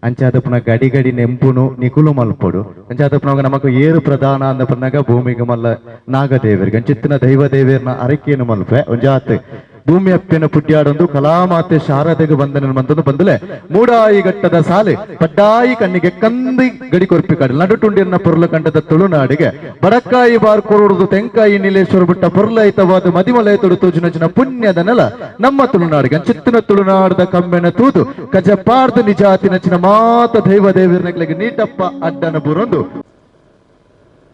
ಅಂಚಾದ ಪುನಃ ಗಡಿ ಗಡಿ ನೆಂಪುನು ನಿಕುಲು ಮಲ್ಪೊಡು ಅಂಚಾದ ಪುನಃ ನಮಕ್ ಏರು ಪ್ರಧಾನ ಅಂದ ಪನ್ನಗ ಭೂಮಿಗೆ ಮಲ್ಲ ನಾಗದೇವರಿಗೆ ಅಂಚಿತ್ತಿನ ದೈವ ದೇವೇರ್ನ ಅರಕೆಯನ್ನು ಮಲ್ಪೆ ಒಂಜಾತ್ ಭೂಮಿ ಅಪ್ಪೆನ ಪುಟ್ಯಾಡೊಂದು ಕಲಾಮಾತೆ ಶಾರದೆಗೆ ಬಂದನ ಮಂತೊಂದು ಬಂದಲೆ ಮೂಡಾಯಿ ಘಟ್ಟದ ಸಾಲೆ ಪಡ್ಡಾಯಿ ಕಣ್ಣಿಗೆ ಕಂದಿ ಗಡಿ ಕೊರ್ಪಿ ಕಾಡು ನಡುಟುಂಡಿನ ಪೊರ್ಲ ಕಂಡದ ತುಳುನಾಡಿಗೆ ಬಡಕಾಯಿ ಬಾರ್ ಕೊರುಡುದು ತೆಂಕಾಯಿ ನೀಲೇಶ್ವರ ಬಿಟ್ಟ ಪೊರ್ಲೈತವಾದ ಮದಿಮಲೈ ತೊಡು ತೋಜಿನ ಪುಣ್ಯದ ನೆಲ ನಮ್ಮ ತುಳುನಾಡಿಗೆ ಚಿತ್ತಿನ ತುಳುನಾಡದ ಕಂಬೆನ ತೂದು ಕಜಪಾರ್ದು ನಿಜಾತಿ ನಚ್ಚಿನ ಮಾತ ದೈವ ದೇವರನಗಳಿಗೆ ನೀಟಪ್ಪ ಅಡ್ಡನ ಬುರೊಂದು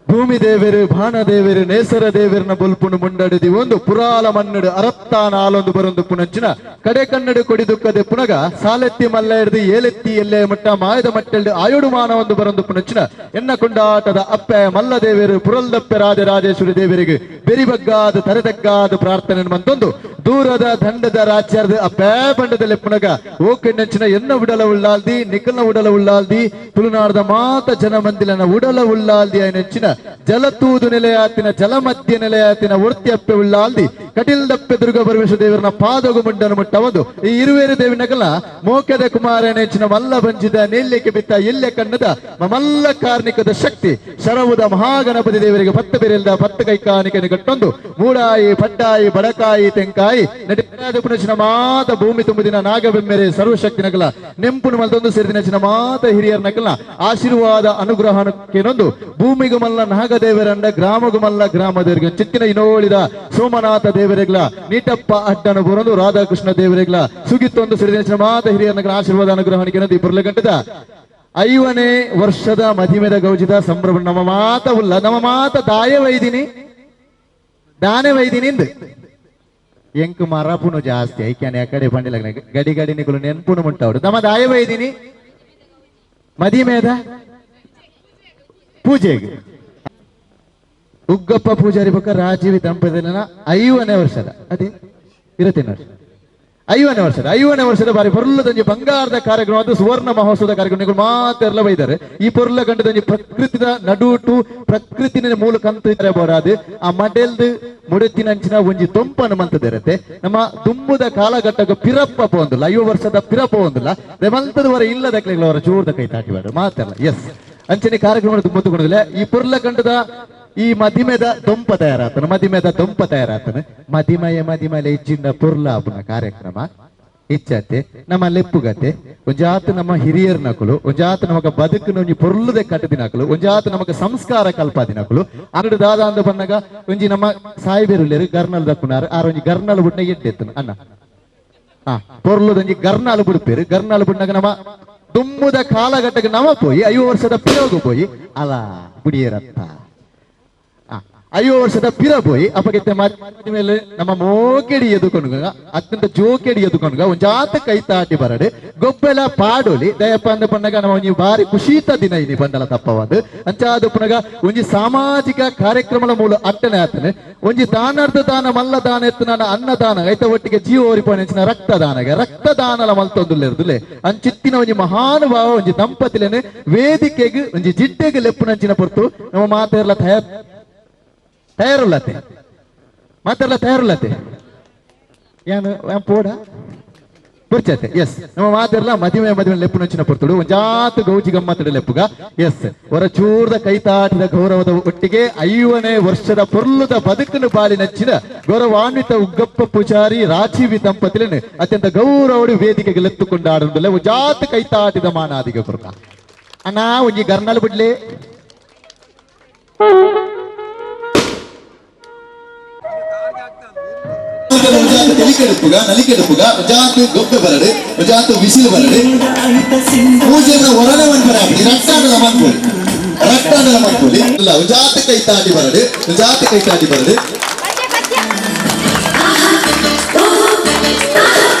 ಭೂಮಿ ದೇವರು ಬಾಣ ದೇವರು ನೇಸರ ದೇವರನ ಬೊಲ್ಪುನು ಮುಂಡಡಿದಿ ಒಂದು ಪುರಾಲ ಮನ್ನಡು ಅರತ್ತಾನ ಆಲೊಂದು ಬರೊಂದು ಪುನಂಚಿನ ಕಡೆ ಕನ್ನಡು ಕೊಡಿದುಕ್ಕದೆ ಪುನಗ ಸಾಲೆತ್ತಿ ಮಲ್ಲ ಹಿಡಿದು ಏಲೆತ್ತಿ ಎಲ್ಲೆ ಮಟ್ಟ ಮಾಯದ ಮಟ್ಟೆಲ್ಡು ಆಯುಡು ಮಾನ ಒಂದು ಬರೊಂದು ಪುನಂಚಿನ ಎನ್ನ ಕೊಂಡಾಟದ ಅಪ್ಪೆ ಮಲ್ಲ ದೇವರು ಪುರಲ್ದಪ್ಪೆ ರಾಜರಾಜೇಶ್ವರಿ ದೇವರಿಗೆ ಬೆರಿಬಗ್ಗಾದ ತರೆದಗ್ಗಾದ ಪ್ರಾರ್ಥನೆ ಮಂತೊಂದು ದೂರದ ದಂಡದ ರಾಜ್ಯದ ಅಪ್ಪೆ ಬಂಡದಲ್ಲಿ ಪುನಗ ಓಕೆಣ್ಣೆಂಚಿನ ಎನ್ನ ಉಡಲ ಉಳ್ಳಾಲ್ದಿ ನಿಖಲ್ನ ಉಡಲ ಉಳ್ಳಾಲ್ದಿ ತುಳುನಾಡದ ಮಾತ ಜನ ಮಂದಿಲನ ಉಡಲ ಉಳ್ಳಾಲ್ದಿ ನೆಚ್ಚಿನ ಜಲತೂದು ನೆಲೆಯಾತಿನ ಜಲಮಧ್ಯ ನೆಲೆಯಾತಿನ ಒರ್ತಿಯಪ್ಪೆ ಉಳ್ಳಾಲ್ದಿ ಕಟಿಲ್ದಪ್ಪೆ ದುರ್ಗ ಪರಮೇಶ್ವರ ದೇವರನ ಪಾದಗು ಮುಂಡನು ಮುಟ್ಟ ಒಂದು ಈ ಇರುವೇರು ದೇವಿನಗಲ ಮೋಕೆದ ಕುಮಾರನೆಚ್ಚಿನ ಮಲ್ಲ ಬಂಜಿದ ನೆಲ್ಲಿಕ್ಕೆ ಬಿತ್ತ ಎಲ್ಲೆ ಕಣ್ಣದ ಮಲ್ಲ ಕಾರ್ಣಿಕದ ಶಕ್ತಿ ಶರವುದ ಮಹಾಗಣಪತಿ ದೇವರಿಗೆ ಪತ್ತ ಬೆರೆಲ್ದ ಪತ್ತ ಕೈಕಾನಿಕೆಯನ್ನು ಕಟ್ಟೊಂದು ಮೂಡಾಯಿ ಪಡ್ಡಾಯಿ ಬಡಕಾಯಿ ತೆಂಕಾಯಿ ನಟಿಯಾದ ಪುನಚಿನ ಮಾತ ಭೂಮಿ ತುಂಬುದಿನ ನಾಗಬೆಮ್ಮೆರೆ ಸರ್ವಶಕ್ತಿ ನಗಲ ನೆಂಪುನು ಮಲ್ದೊಂದು ಸೇರಿದಿನ ಮಾತ ಹಿರಿಯರ ನಗಲ ಆಶೀರ್ವಾದ ಅನುಗ್ರಹಣಕ್ಕೇನೊಂದು ಭೂಮಿಗೂ ಮಲ್ಲ ನಾಗದೇವರಂಡ ಗ್ರಾಮಗೂ ಮಲ್ಲ ಗ್ರಾಮದೇವರಿಗೆ ಚಿತ್ತಿನ ಇನೋಳಿದ ಸೋಮನಾಥ ದೇವರಿಗಳ ನೀಟಪ್ಪ ಅಡ್ಡನ ಬರೋದು ರಾಧಾಕೃಷ್ಣ ದೇವರಿಗಳ ಸುಗಿತ್ತೊಂದು ಸಿರಿದಿನ ಮಾತ ಹಿರಿಯರ ಆಶೀರ್ವಾದ ಅನುಗ್ರಹಣಿಕೆ ಬರಲಿ ಗಂಟದ 5ನೇ ವರ್ಷದ ಮದಿಮೆದ ಗೌಜಿದ ಸಂಭ್ರಮ ನಮ್ಮ ಮಾತ ಉಲ್ಲ ನಮ್ಮ ಮಾತ ದಾನೆ ವೈದಿನಿ ಎಂಕು ಮರಪುನು ಜಾಸ್ತಿ ಐಕ್ಯಾನೆ ಆ ಕಡೆ ಬಂಡಿಲ್ಲ ಗಡಿ ಗಡಿ ನಿಗಳು ನೆನ್ಪುನು ಮುಂಟಾವ್ರು ನಮ್ಮ ದಾಯ ವೈದಿನಿ ಮದಿಮೇದ ಪೂಜೆಗೆ ಉಗ್ಗಪ್ಪ ಪೂಜಾರಿ ಪಕ್ಕ ರಾಜೀವಿ ದಂಪತಿನ 5ನೇ ವರ್ಷದ ಅದೇ 5ನೇ ವರ್ಷದ ಬಾರಿ ಪೊರ್ಲದಂಜಿ ಬಂಗಾರದ ಕಾರ್ಯಕ್ರಮ ಅದು ಸುವರ್ಣ ಮಹೋತ್ಸವದ ಕಾರ್ಯಕ್ರಮ ಮಾತೆಲ್ಲ ಬೈದಾರೆ ಈ ಪೊರ್ಲ ಗಂಡದಂಜಿ ಪ್ರಕೃತಿದ ನಡುಟು ಪ್ರಕೃತಿನ ಮೂಲಕ ಅಂತ ಬೋರಾದು ಆ ಮಡೆಲ್ದು ಮುಡತಿನಂಚಿನ ಒಂಜಿ ತೊಂಪನ ಮಂತದಿರತ್ತೆ ನಮ್ಮ ದುಂಬುದ ಕಾಲಘಟ್ಟಕ್ಕೆ ಪಿರಪ್ಪ ಪೋಂದಿಲ್ಲ 5 ವರ್ಷದ ಪಿರಪ್ಪ ಹೊಂದಿಲ್ಲ ಮಂತದವರ ಇಲ್ಲದ ಅವರ ಚೂರ್ದ ಕೈ ತಾಟಿವಾಡು ಮಾತೆಲ್ಲ ಎಸ್ ಅಂಚನೆ ಕಾರ್ಯಕ್ರಮ ತುಂಬ ತಗೊಂಡಿಲ್ಲ ಈ ಪೊರ್ಲ ಗಂಡದ ಈ ಮದಿಮೆದ ದೊಂಪ ತಯಾರಾತನ ಮದಿಮಲೆ ಇಚ್ಚಿಂದ ಪುರ್ಲ ಆಪುನ ಕಾರ್ಯಕ್ರಮ ಇಚ್ಚತ್ತೆ ನಮ್ಮ ಲೆಪ್ಪುಗತೆ ಒಂಜಾತ ನಮ್ಮ ಹಿರಿಯರ್ ನಕಲು ಒಂಜಾತ ನಮಗ ಬದುಕಿನ ಒಂಜಿ ಪೊರ್ಲದೆ ಕಟ್ಟದಿನಕಲು ಒಂಜಾತ ನಮಗ ಸಂಸ್ಕಾರ ಕಲ್ಪದಿನಕಲು ಅಂಗಡಿ ದಾದ ಅಂದ ಬಂದಾಗ ಒಂಜಿ ನಮ್ಮ ಸಾಯಿಬೇರುಲೇರು ಗರ್ನಲ್ ದಕ್ಕುನಾರ ಆರೊಂಜಿ ಗರ್ನಲ್ ಬುಡ್ನ ಎಡ್ಡೆತ್ತನ ಅನ್ನ ಪೊರ್ಲದೊಂಜಿ ಗರ್ನಾಲ್ ಬಿಡ್ಪೇರು ಗರ್ನಾಲ್ ಬಿಡ್ನಾಗ ನಮ್ಮ ದುಮ್ಮುದ ಕಾಲಘಟ್ಟಕ್ಕೆ ನಮ ಪೋಯಿ 5 ವರ್ಷದ ಪಿರೋಗು ಪೋಯಿ ಅಲ ಬುಡಿಯರತ್ತ 5 ವರ್ಷದ ಪಿರ ಪೋಯಿ ಅಪ್ಪಗೆ ಮೇಲೆ ನಮ್ಮ ಮೋಕೆಡಿ ಎದುಕೊಂಡ್ಗ ಅತ್ಯಂತ ಜೋಕೆಡಿ ಎದುಕೊಂಡ್ಗ ಒಂಜಾತ ಕೈ ತಾಟಿ ಬರಡು ಗೊಬ್ಬೆಲ ಪಾಡೋಲಿ ದಯಪ್ಪ ಅಂದ ಪಣ್ಣಗ ನಮ್ಮ ಒಂಜಿ ಬಾರಿ ಖುಷಿತ ದಿನ ಇನಿ ಬಂದಲ ತಪ್ಪವಾದ ಅಂಚಾದ ಪುನಗ ಒಂಜಿ ಸಾಮಾಜಿಕ ಕಾರ್ಯಕ್ರಮದ ಮೂಲ ಅಟ್ಟನೆ ಆತನೆ ಒಂಜಿ ದಾನಾರ್ಧ ದಾನ ಮಲ್ಲ ದಾನ ಎತ್ತನ ಅನ್ನದಾನ ಐತ ಒಟ್ಟಿಗೆ ಜೀವ ಓರಿಪೋಣಿನ ರಕ್ತದಾನಲ ಮಲ್ತೊಂದುಲ್ಲೆರ್ದುಲೆ ಅಂಚಿತ್ತಿನ ಒಂಜಿ ಮಹಾನುಭಾವ ಒಂಜಿ ದಂಪತಿಲೇನೆ ವೇದಿಕೆಗೆ ಒಂಜಿ ಜಿಡ್ಡೆಗೆ ಲೆಪ್ಪುನಂಚಿನ ಪೊರ್ತು ನಮ್ಮ ಮಾತೆರ್ಲ ತಯಾರುಲ್ಲತೆ ಮಾತೆಲ್ಲ ತಯಾರುಲ್ಲತೆ ಏನು ಪೋಡ ಬರ್ಚತೆ ಎಸ್ ನಮ್ಮ ಮಾತೆಲ್ಲ ಮದುವೆ ಲೆಪ್ಪು ನಂಚಿನ ಪೊರ್ತುಡು ಒಂಜಾತು ಗೌಜಿ ಗಮ್ಮತ್ತಡ ಲೆಪ್ಪುಗ ಎಸ್ ಹೊರ ಚೂರ್ದ ಕೈತಾಟಿದ ಗೌರವದ ಒಟ್ಟಿಗೆ 5ನೇ ವರ್ಷದ ಪೊರ್ಲುದ ಬದುಕನ್ನು ಬಾಳಿ ನಚ್ಚಿನ ಗೌರವಾನ್ವಿತ ಉಗ್ಗಪ್ಪ ಪೂಜಾರಿ ರಾಜೀವಿ ದಂಪತಿಲೇನು ಅತ್ಯಂತ ಗೌರವಡು ವೇದಿಕೆಗೆ ಲೆತ್ತುಕೊಂಡು ಆಡುವುದಿಲ್ಲ ಒಂಜಾತು ಕೈತಾಟಿದ ಮಾನಾದಿಗೆ ಪುರ್ಕ ಅಣ್ಣ ಒಂಜಿ ಗರ್ನಲ್ ಬಿಡ್ಲೆ ನಲಿಕೆಡುಪುಗ ಜಾತು ಗೊಬ್ಬೆ ಬರಡು ಜಾತು ಬಿಸಿಲು ಬರಡು ಪೂಜೆನ ಹೊರನೆ ಮನ್ಪರಾಪಿ ರಕ್ತಾಂಡಲ ಮನ್ಪೊಲಿ ಇಲ್ಲ ಜಾತ ಕೈತಾಟಿ ಬರಡು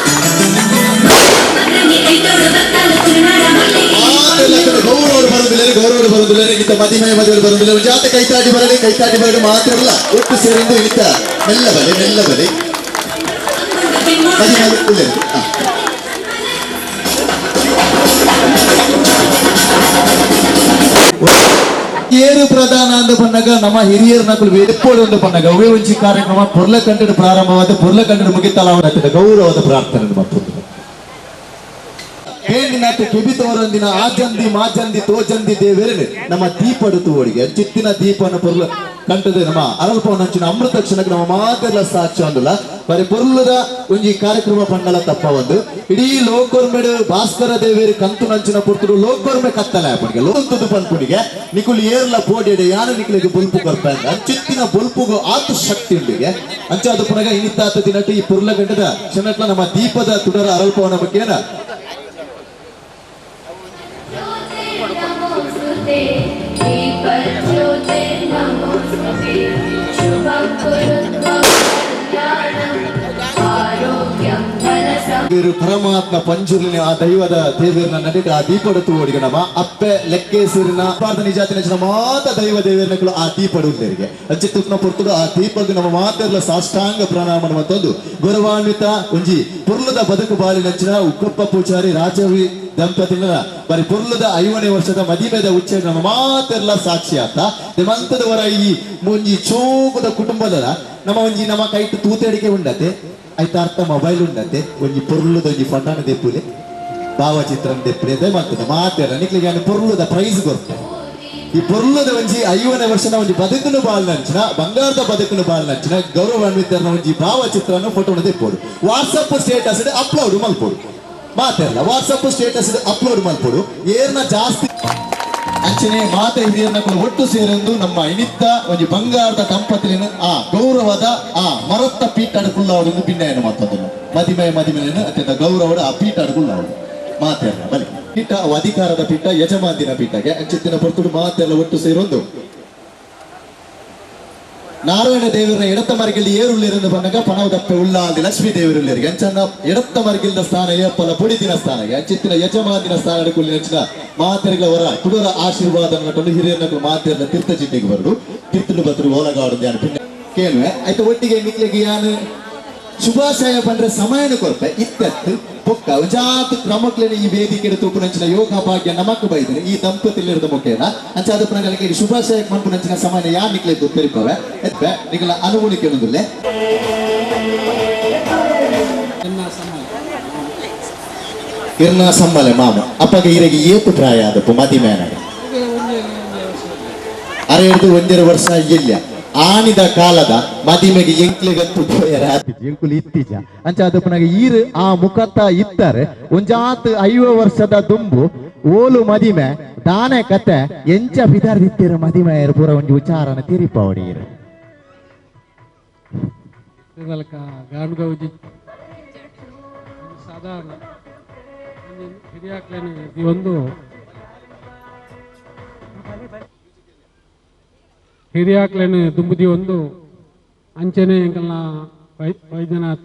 ಗೌರವ ಬರುದಿಲ್ಲ ಇಂತ ಮದಿಮೆ ಬರುದಿಲ್ಲ ಜಾತ ಕೈತಾಟಿ ಬರಡು ಮಾತ್ರ ಅಲ್ಲ ಒಟ್ಟು ಸೇರಿದ್ದು ಇಂತ ಮೆಲ್ಲ ಬಲೆ ಏರು ಪ್ರಧಾನ ಅಂದ ಬಂದಾಗ ನಮ್ಮ ಹಿರಿಯರ ನಕಲು ಎಪ್ಪೋಡು ಒಂದು ಬಂದಾಗ ಉಪಯೋಗಿಸಿ ಕಾರ್ಯಕ್ರಮ ಪೊರ್ಲ ಕಂಡು ಪ್ರಾರಂಭವಾದ ಪೊರ್ಲ ಕಂಡು ಮುಗಿತಲಾವದ ಗೌರವದ ಪ್ರಾರ್ಥನೆ ಕೇಂದಿನಾಥ ಕೆಬಿತೋರಂದಿನ ಆಜಂದಿ ಮಾಜಂದಿ ತೋಜಂದಿ ದೇವೇರೆ ನಮ್ಮ ದೀಪಡು ತೂವಡಿಗೆ ಚಿತ್ತಿನ ದೀಪನ ಪೊರ್ಲು ಕಂಟದೆ ನಮ್ಮ ಅರಲ್ಪವನಂಚಿನ ಅಮೃತ ಕ್ಷಣಕ್ಕೆ ನಮ್ಮ ಮಾತೆಲ್ಲ ಸಾಕ್ಷಿ ಅಂದಲ್ಲ ಬರೀ ಪೊರ್ಲುದ ಒಂಜಿ ಕಾರ್ಯಕ್ರಮ ಪಂಡಲ ತಪ್ಪ ಒಂದು ಇಡೀ ಲೋಕೋರ್ಮೆಡು ಭಾಸ್ಕರ ದೇವೇರಿ ಕಂತು ನಂಚಿನ ಪುರ್ತರು ಲೋಕೋರ್ಮೆ ಕತ್ತಲೆ ಪಡಿಗೆ ಲೋಕದ ಪನ್ಪುಡಿಗೆ ನಿಕುಲ್ ಏರ್ಲ ಪೋಡಿಯಡೆ ಯಾನು ನಿಕಲಿಗೆ ಬೊಲ್ಪು ಕೊರ್ಪಂಗ ಚಿತ್ತಿನ ಬೊಲ್ಪುಗು ಆತು ಶಕ್ತಿ ಉಂಡಿಗೆ ಅಂಚಾದ ಪುನಗ ಇನಿತಾತ ದಿನಟ್ಟು ಈ ಪುರ್ಲ ಗಂಟದ ಕ್ಷಣಟ್ಲ ನಮ್ಮ ದೀಪದ ತುಡರ ಅರಲ್ಪವನ ಬಗ್ಗೆನ ಪರಮಾತ್ಮ ಪಂಜುಲಿನ ಆ ದೈವದ ದೇವರನ್ನ ನಡಿಟ ಆ ದೀಪಡು ಓಡಿಗೆ ನಮ್ಮ ಅಪ್ಪೆ ಲೆಕ್ಕೇಸಿರಿನ ನಿಜಾತಿನ ಮಾತ ದೈವ ದೇವರನ್ನ ಆ ದೀಪಡು ಉಳ್ಳರಿಗೆ ಅಚ್ಚಿತ್ತುಕ್ನ ಪೊರ್ತುಡು ಆ ದೀಪಕ್ಕೆ ನಮ್ಮ ಮಾತೆಲ್ಲ ಸಾಷ್ಟಾಂಗ ಪ್ರಣಾಮ ಮತ್ತೊಂದು ಗೌರವಾನ್ವಿತ ಒಂಜಿ ಪುರ್ಲದ ಬದುಕು ಬಾಳಿನಂಚಿನ ಉಕ್ಕಪ್ಪ ಪೂಜಾರಿ ರಾಜವಿ ದಂಪತಿಗಳ ಬರೀ ಪುರ್ಲದ 5ನೇ ವರ್ಷದ ಮದಿಮೆದ ಉಚ್ಚ ನಮ್ಮ ಮಾತೆಲ್ಲ ಸಾಕ್ಷಿ ಆತ ಮಂತದವರ ಈ ಮುಂಜಿ ಚೋಕದ ಕುಟುಂಬದ ನಮ್ಮ ಕೈಟ್ ತೂತೇಡಿಕೆ ಉಂಡತೆ ಆಯ್ತ ಅರ್ಥ ಮೊಬೈಲ್ ಉಂಡತೆ ಒಂಜಿ ಪೊರ್ಲುದ ಒಂಜಿ ಫಟಾಣ ದೆಪ್ಪುಲೆ ಭಾವಚಿತ್ರ ದೆಪ್ಪುಲೆ ಮಾಡ್ತದೆ ಮಾತೆಲ್ಲ ನಿಕ್ಲಿಗೆ ಪೊರ್ಲುದ ಪ್ರೈಸ್ ಕೊಡ್ತಾರೆ ಈ ಪೊರ್ಲುದ ಒಂಜಿ 5ನೇ ವರ್ಷದ ಒಂಜಿ ಬದುಕುನು ಬಾಳ್ನಂಚಿನ ಬಂಗಾರದ ಬದುಕುನು ಬಾಳ್ನಂಚಿನ ಗೌರವಾನ್ವಿತರನ ಒಂಜಿ ಭಾವಚಿತ್ರನ ಫೋಟೋನ ದೆಪ್ಪೋಡು ವಾಟ್ಸಪ್ ಸ್ಟೇಟಸ್ ಅಪ್ಲೋಡ್ ಮಲ್ಪೋಡು ಮಾತೆಲ್ಲ ವಾಟ್ಸಪ್ ಸ್ಟೇಟಸ್ ಅಪ್ಲೋಡ್ ಮಲ್ಪೋಡು ಏರ್ನ ಜಾಸ್ತಿ ಅಂಚನೆ ಮಾತೆ ಹಿರಿಯರನ್ನ ಒಟ್ಟು ಸೇರೊಂದು ನಮ್ಮ ಇನಿತ್ತ ಒಂಜಿ ಬಂಗಾರದ ದಂಪತಿನ ಆ ಗೌರವದ ಆ ಮರತ್ತ ಪೀಠ ಅಡ್ಕುಳ್ಳಾವಡೊಂದು ಭಿನ್ನಯನ ಮಾತದನ್ನು ಮದಿಮೆಯನ್ನು ಅತ್ಯಂತ ಗೌರವದ ಆ ಪೀಠ ಅಡ್ಕುಳ್ಳಾವಡು ಮಾತೆಲ್ಲ ಬಲಿ ಪೀಠ ಅಧಿಕಾರದ ಪೀಠ ಯಜಮಾಂದಿನ ಪೀಠಗೆ ಅಂಚಿತ್ತಿನ ಪೊರ್ತುಡು ಮಾತೆಲ್ಲ ಒಟ್ಟು ಸೇರೊಂದು ನಾರಾಯಣ ದೇವರ ಎಡತ ಮರಗಿಲ್ಲಿ ಏರುಳ್ಳಿರಂದು ಬಂದಾಗ ಪಣವದಪ್ಪೆ ಉಳ್ಳಾದಿ ಲಕ್ಷ್ಮೀ ದೇವರುಳ್ಳರಿಗೆ ಅಂಚನ್ನ ಎಡತ ಮರಗಿಲ್ದ ಸ್ಥಾನ ಏಪ್ಪಲ ಪುಡಿದಿನ ಸ್ಥಾನಗೆ ಅಂಚಿತ್ತಿನ ಯಜಮಾನಿನ ಸ್ಥಾನ ಅಡುಕುಲ್ಲಿ ನೆಚ್ಚಿನ ಮಾತೆರಿಗಳ ತುಡರ ಆಶೀರ್ವಾದ ನಟನ್ನು ಹಿರಿಯರನ್ನ ಮಾತೆಯನ್ನ ತೀರ್ಥ ಜಿಡ್ಡಿಗೆ ಬರಡು ತೀರ್ಥಲು ಬದ್ರು ಓಲಗಾಡು ಧ್ಯಾನ ಪಿನ್ನ ಕೇಳುವೆ ಆಯ್ತು ಒಟ್ಟಿಗೆ ನಿಕ್ಲಿಗೆ ಯಾನು ಶುಭಾಶಯ ಬಂದ್ರೆ ಸಮಯನ ಕೊರತೆ ಇತ್ತತ್ತು ಪೊಕ್ಕ ಜಾತ್ ಕ್ರಮಕ್ಲೇನೆ ಈ ವೇದಿಕೆ ತೂಪುನಂಚಿನ ಯೋಗ ಭಾಗ್ಯ ನಮಕ್ ಬೈದ್ರೆ ಈ ದಂಪತಿಲಿರದ ಮುಖೇನ ಅಂಚಾದ ಪ್ರಗಳಿಗೆ ಶುಭಾಶಯ ಮನ್ಪುನಂಚಿನ ಸಮಯ ಯಾ ನಿಕ್ಲೆ ಗೊತ್ತಿರ್ಪವೆ ನಿಗಳ ಅನುಗುಣಿಕೆ ಅನ್ನೋದಿಲ್ಲ ಇರ್ನ ಸಮ್ಮಲೆ ಮಾಮ ಅಪ್ಪಗೆ ಇರಗೆ ಏತು ಪ್ರಾಯ ಅದಪ್ಪು ಮದಿಮೇನ ಅರೆ ಹಿಡಿದು 1.5 ವರ್ಷ ಇಲ್ಲ ಆನಿದ ಕಾಲದ ಮದಿಮೆಗೆ ಎಂಕ್ಲೆಗಂತೂ ಎಂಕುಲು ಇತ್ತೀಜ ಅಂಚಾದ ಪುನಗ ಈರು ಆ ಮುಖತ ಇತ್ತಾರೆ ಒಂಜಾತ್ 5 ವರ್ಷದ ದುಂಬು ಓಲು ಮದಿಮೆ ದಾನೆ ಕತೆ ಎಂಚ ಬಿದಾರ್ದಿತ್ತಿರ ಮದಿಮೆಯರು ಪೂರ ಒಂಜಿ ವಿಚಾರನ ತಿರಿಪವಡಿಯರು ಸಾಧಾರಣ ಹಿರಿಯಾಕ್ಲೇನೆ ಒಂದು ಹಿರಿಯಾಕ್ಲೇನೆ ದುಂಬುದಿ ಒಂದು ಅಂಚನೆ ಎಂಕಲ್ನ ವೈದ್ಯನಾಥ